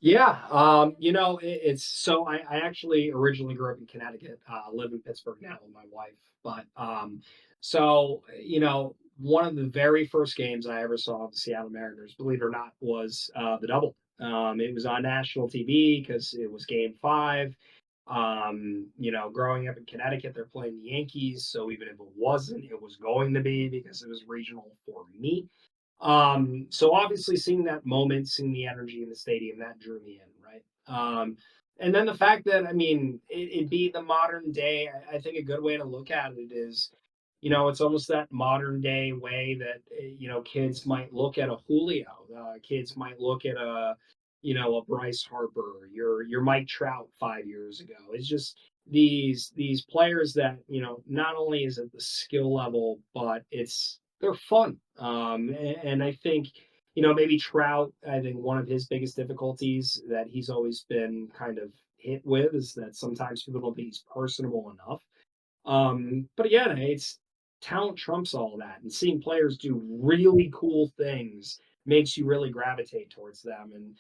Yeah, it's so I actually originally grew up in Connecticut, live in Pittsburgh now with my wife. But one of the very first games I ever saw of the Seattle Mariners, believe it or not, was the double. It was on national TV because it was Game 5. Growing up in Connecticut, they're playing the Yankees, so even if it wasn't, it was going to be because it was regional for me. So obviously seeing that moment, seeing the energy in the stadium, that drew me in, right? And then the fact that, I mean, it be the modern day, I think a good way to look at it is, it's almost that modern day way that, kids might look at a Julio, kids might look at a Bryce Harper, your Mike Trout 5 years ago. It's just these players that, not only is it the skill level, but they're fun. And I think, maybe Trout, I think one of his biggest difficulties that he's always been kind of hit with is that sometimes people don't think he's personable enough. But again, it's talent trumps all that, and seeing players do really cool things makes you really gravitate towards them. And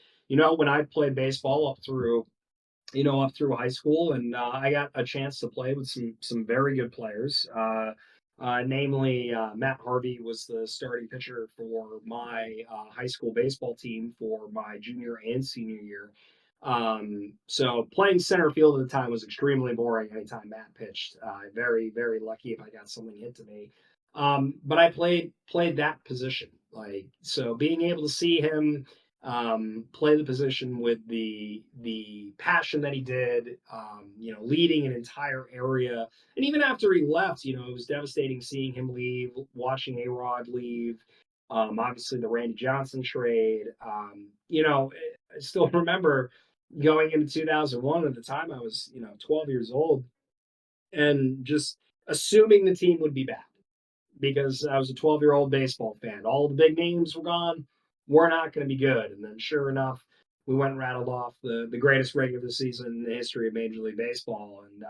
when I played baseball up through high school, and I got a chance to play with some very good players. Namely, Matt Harvey was the starting pitcher for my high school baseball team for my junior and senior year. So playing center field at the time was extremely boring anytime Matt pitched. Very, very lucky if I got something hit to me. But I played that position. Like, so being able to see him play the position with the passion that he did, leading an entire area. And even after he left, it was devastating seeing him leave, watching A Rod leave. Obviously, the Randy Johnson trade. I still remember going into 2001. At the time, I was 12 years old, and just assuming the team would be bad because I was a 12-year-old baseball fan. All the big names were gone. We're not going to be good. And then, sure enough, we went and rattled off the greatest regular season in the history of Major League Baseball. And,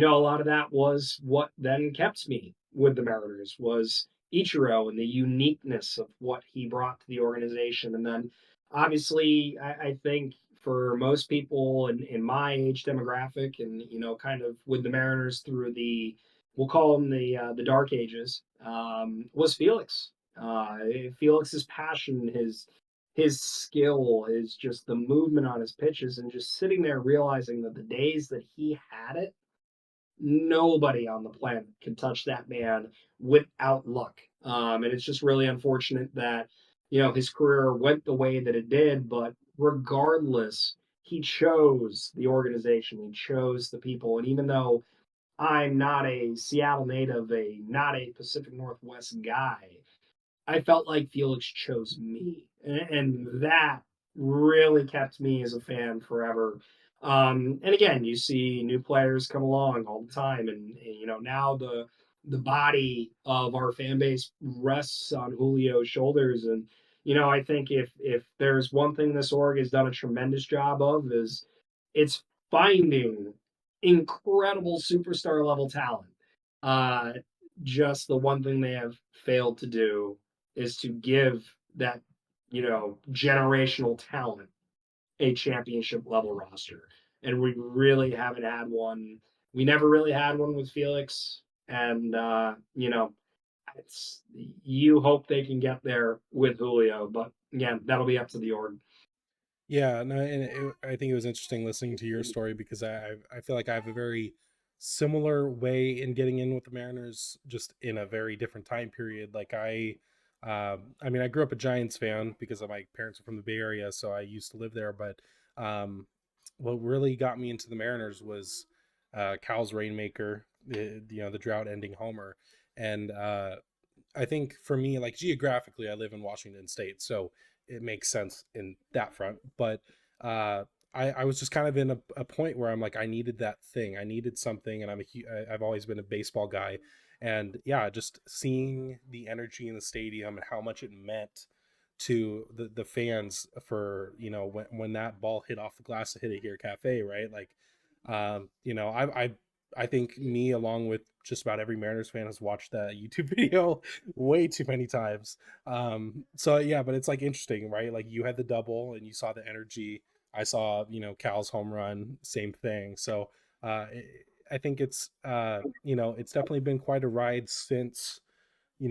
a lot of that was what then kept me with the Mariners was Ichiro and the uniqueness of what he brought to the organization. And then, obviously, I think for most people in my age demographic and, kind of with the Mariners through we'll call them the Dark Ages, was Felix. Felix's passion, his skill, his just the movement on his pitches, and just sitting there realizing that the days that he had it, nobody on the planet can touch that man without luck. And it's just really unfortunate that his career went the way that it did. But regardless, he chose the organization, he chose the people, and even though I'm not a Seattle native, not a Pacific Northwest guy, I felt like Felix chose me, and that really kept me as a fan forever. And again, you see new players come along all the time, and now the body of our fan base rests on Julio's shoulders. And I think if there's one thing this org has done a tremendous job of is it's finding incredible superstar level talent. Uh, just the one thing they have failed to do is to give that generational talent a championship level roster, and we really haven't had one. We never really had one with Felix, and it's you hope they can get there with Julio, but again, that'll be up to the org. Yeah, no, and I think it was interesting listening to your story because I feel like I have a very similar way in getting in with the Mariners, just in a very different time period. Like I mean, I grew up a Giants fan because of my parents are from the Bay Area, so I used to live there. But um, what really got me into the Mariners was Cal's Rainmaker, the drought-ending homer, and I think for me, like geographically, I live in Washington State, so it makes sense in that front. But uh, I was just kind of in a point where I'm like, I needed that thing. I needed something, and I've always been a baseball guy, and yeah, just seeing the energy in the stadium and how much it meant to the fans for when that ball hit off the glass to hit it here cafe, right? Like, I think me, along with just about every Mariners fan, has watched that YouTube video way too many times. So yeah, but it's like interesting, right? Like you had the double and you saw the energy. I saw, Cal's home run, same thing. So I think it's definitely been quite a ride since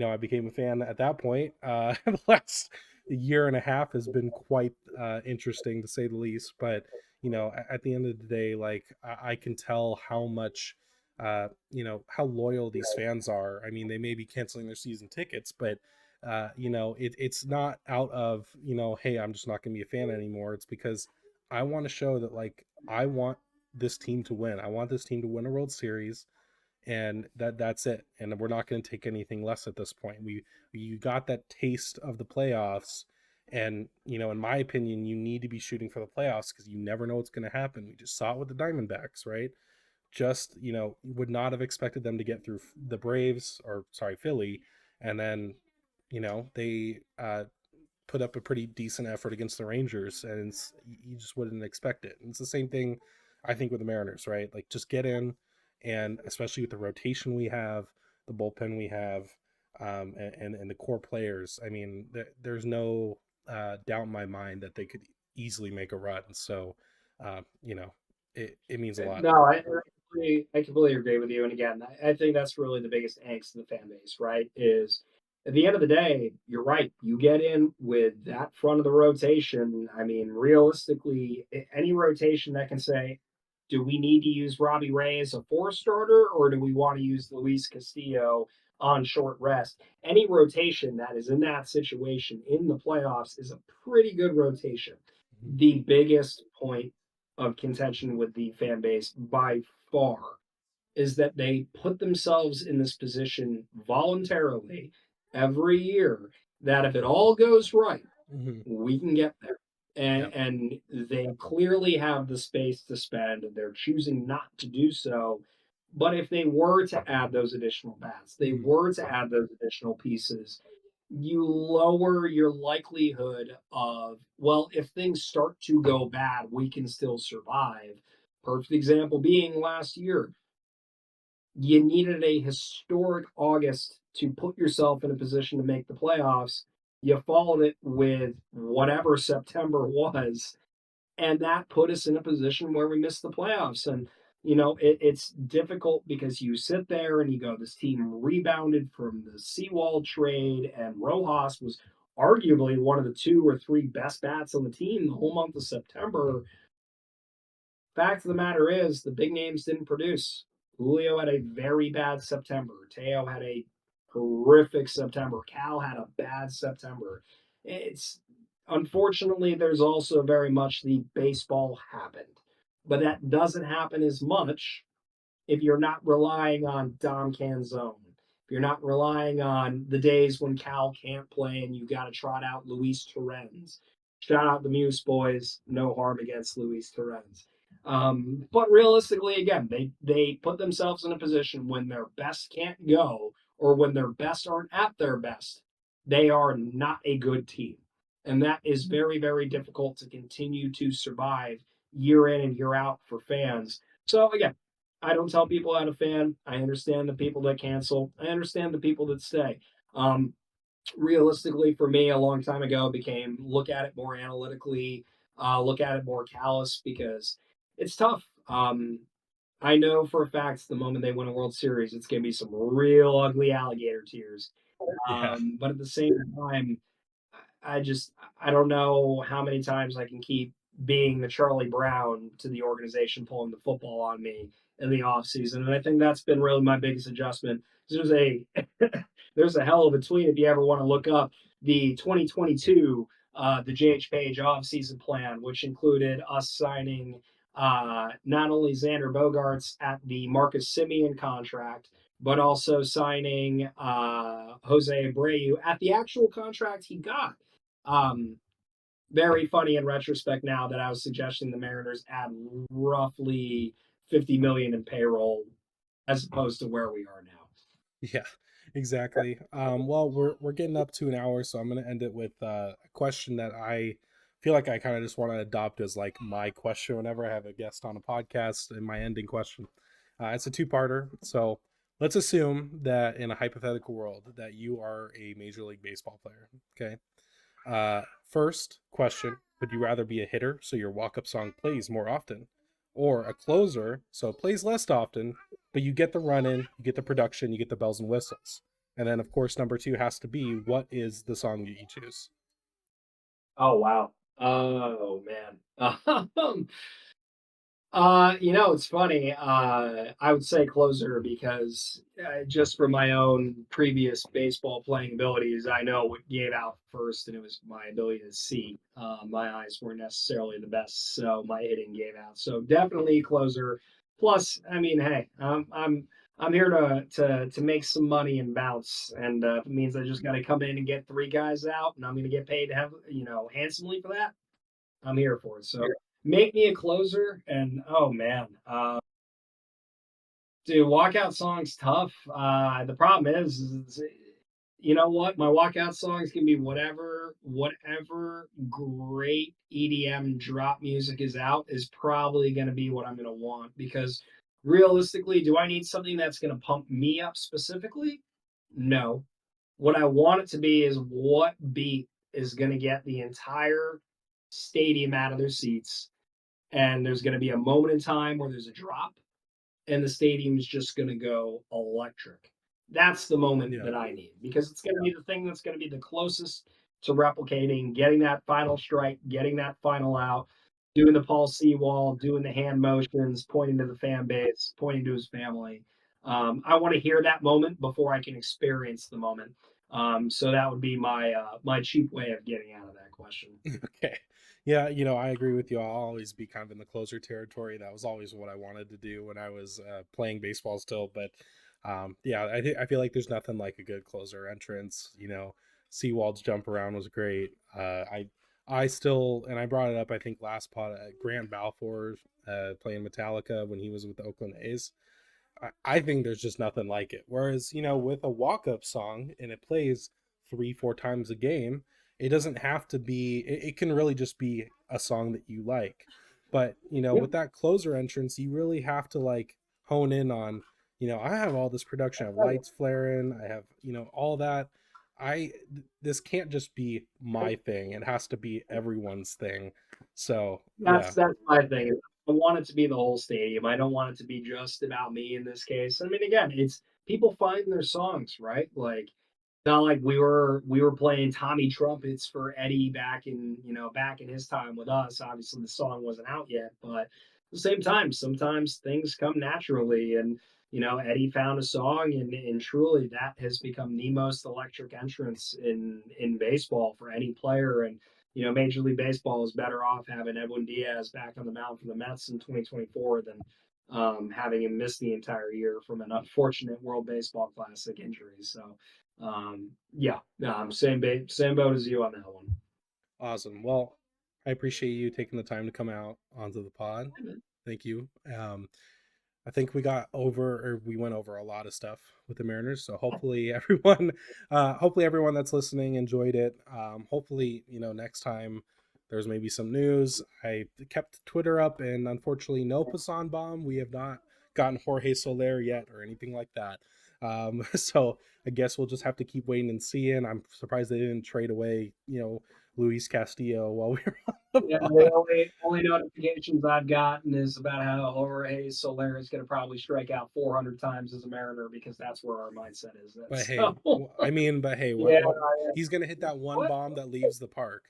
I became a fan at that point. The last year and a half has been quite interesting to say the least. But at the end of the day, like I can tell how much, how loyal these fans are. I mean, they may be canceling their season tickets, but it's not out of hey, I'm just not going to be a fan anymore. It's because I want to show that like I want this team to win. I want this team to win a World Series, and that's it, and we're not going to take anything less at this point. You got that taste of the playoffs, and in my opinion, you need to be shooting for the playoffs because you never know what's going to happen. We just saw it with the Diamondbacks, right? Just would not have expected them to get through the Braves, or sorry, Philly, and then they put up a pretty decent effort against the Rangers, and you just wouldn't expect it. And it's the same thing, I think, with the Mariners, right? Like, just get in, and especially with the rotation we have, the bullpen we have, and the core players. I mean, there's no doubt in my mind that they could easily make a run. So, you know, it means a lot. No, I completely agree with you. And again, I think that's really the biggest angst of the fan base, right? Is at the end of the day, you're right. You get in with that front of the rotation. I mean, realistically, any rotation that can say, do we need to use Robbie Ray as a four starter or do we want to use Luis Castillo on short rest? Any rotation that is in that situation in the playoffs is a pretty good rotation. Mhm. The biggest point of contention with the fan base by far is that they put themselves in this position voluntarily every year that if it all goes right, Hmm. we can get there. Yeah. And they clearly have the space to spend. They're choosing not to do so. But if they were to add those additional bats, they Hmm. were to add those additional pieces, you lower your likelihood of, well, if things start to go bad, we can still survive. Perfect example being last year. You needed a historic August to put yourself in a position to make the playoffs. You followed it with whatever September was, and that put us in a position where we missed the playoffs. And it's difficult because you sit there and you go, this team rebounded from the Seawall trade, and Rojas was arguably one of the two or three best bats on the team the whole month of September. Fact of the matter is, the big names didn't produce. Julio had a very bad September. Teo had a horrific September. Cal had a bad September. It's unfortunately there's also very much the baseball happened, but that doesn't happen as much if you're not relying on Dom Canzone, if you're not relying on the days when Cal can't play and you got to trot out Luis Torrens. Shout out the Muse boys. No harm against Luis Torrens. But realistically, again, they put themselves in a position when their best can't go or when their best aren't at their best. They are not a good team. And that is very, very difficult to continue to survive year in and year out for fans. So again, I don't tell people how to fan. I understand the people that cancel. I understand the people that stay. Um, Realistically, for me, a long time ago, became look at it more analytically, look at it more callous because it's tough. I know for a fact the moment they win a World Series, it's going to be some real ugly alligator tears. Yeah. But at the same time, I just I don't know how many times I can keep being the Charlie Brown to the organization pulling the football on me in the off season, and I think that's been really my biggest adjustment. There's a there's a hell of a tweet if you ever want to look up the 2022 the TheJagePage off season plan, which included us signing not only Xander Bogaerts at the Marcus Semien contract, but also signing Jose Abreu at the actual contract he got. Um, Very funny in retrospect now that I was suggesting the Mariners add roughly 50 million in payroll as opposed to where we are now. Yeah, exactly. Well, we're getting up to an hour, so I'm gonna end it with a question that I feel like I kind of just want to adopt as like my question whenever I have a guest on a podcast, and my ending question. It's a two-parter. So let's assume that in a hypothetical world that you are a Major League Baseball player. Okay. First question: would you rather be a hitter, so your walk-up song plays more often, or a closer, so it plays less often, but you get the run in, you get the production, you get the bells and whistles? And then, of course, number two has to be, what is the song that you choose? Oh wow. Oh man. It's funny. I would say closer because just from my own previous baseball playing abilities, I know what gave out first, and it was my ability to see. My eyes weren't necessarily the best, so my hitting gave out. So definitely closer. Plus, I mean, hey, I'm here to make some money and bounce, and if it means I just got to come in and get three guys out, and I'm going to get paid to have handsomely for that. I'm here for it. So make me a closer, and oh man, dude, walkout song's tough. The problem is you know what? My walkout song is gonna be whatever great EDM drop music is out is probably gonna be what I'm gonna want because realistically, do I need something that's gonna pump me up specifically? No. What I want it to be is what beat is gonna get the entire stadium out of their seats, and there's gonna be a moment in time where there's a drop and the stadium's just going to go electric. That's the moment Yeah. that I need because it's going to be the thing that's going to be the closest to replicating, getting that final strike, getting that final out, doing the Paul Seawall, doing the hand motions, pointing to the fan base, pointing to his family. I want to hear that moment before I can experience the moment. So that would be my cheap way of getting out of that question. Okay. Yeah, I agree with you. I'll always be kind of in the closer territory. That was always what I wanted to do when I was playing baseball still. But yeah, I feel like there's nothing like a good closer entrance. Seawald's jump around was great. I still, and I brought it up, I think last pod, Grant Balfour playing Metallica when he was with the Oakland A's. I think there's just nothing like it. Whereas, with a walk up song and it plays 3, 4 times a game, it doesn't have to be, it can really just be a song that you like. But, Yeah, with that closer entrance, you really have to like hone in on, I have all this production, I have lights flaring, I have, all that. This can't just be my thing, it has to be everyone's thing. So, yeah. that's my thing. I want it to be the whole stadium. I don't want it to be just about me in this case. I mean, again, it's people find their songs, right? Like not like we were playing Tommy trumpets for Eddie back in his time with us. Obviously, the song wasn't out yet, but at the same time, sometimes things come naturally, and Eddie found a song, and truly that has become the most electric entrance in baseball for any player. And Major League Baseball is better off having Edwin Diaz back on the mound for the Mets in 2024 than having him miss the entire year from an unfortunate World Baseball Classic injury. So yeah, same boat as you on that one. Awesome. Well, I appreciate you taking the time to come out onto the pod. Thank you. I think we went over a lot of stuff with the Mariners. So hopefully everyone that's listening enjoyed it. Hopefully, next time there's maybe some news. I kept Twitter up, and unfortunately, no Passan bomb. We have not gotten Jorge Soler yet or anything like that. So I guess we'll just have to keep waiting and seeing. I'm surprised they didn't trade away, Luis Castillo while we were on the Yeah, the pod. only notifications I've gotten is about how Jorge Soler is going to probably strike out 400 times as a Mariner because that's where our mindset is. But That's hey, so what yeah. he's gonna hit that one What bomb that leaves the park.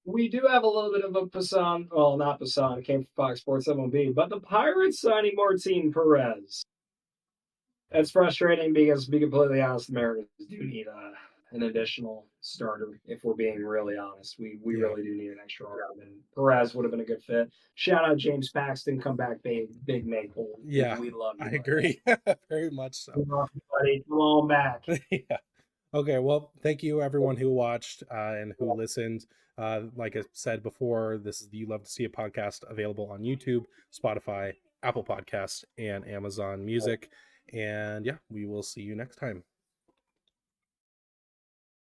we do have a little bit of a Passan, well, not Passan, it came from Fox Sports MLB, but the Pirates signing Martin Perez. It's frustrating because, to be completely honest, the Mariners do need an additional starter. If we're being really honest, we Yeah, really do need an extra arm, and Perez would have been a good fit. Shout out James Paxton, come back, big Maple. yeah, We love I you, agree, very much so. buddy. Come on, buddy. Come on back. Yeah. Okay, well, thank you everyone who watched and who listened. Like I said before, this is the You Love to See a podcast available on YouTube, Spotify, Apple Podcasts, and Amazon Music. And yeah, we will see you next time.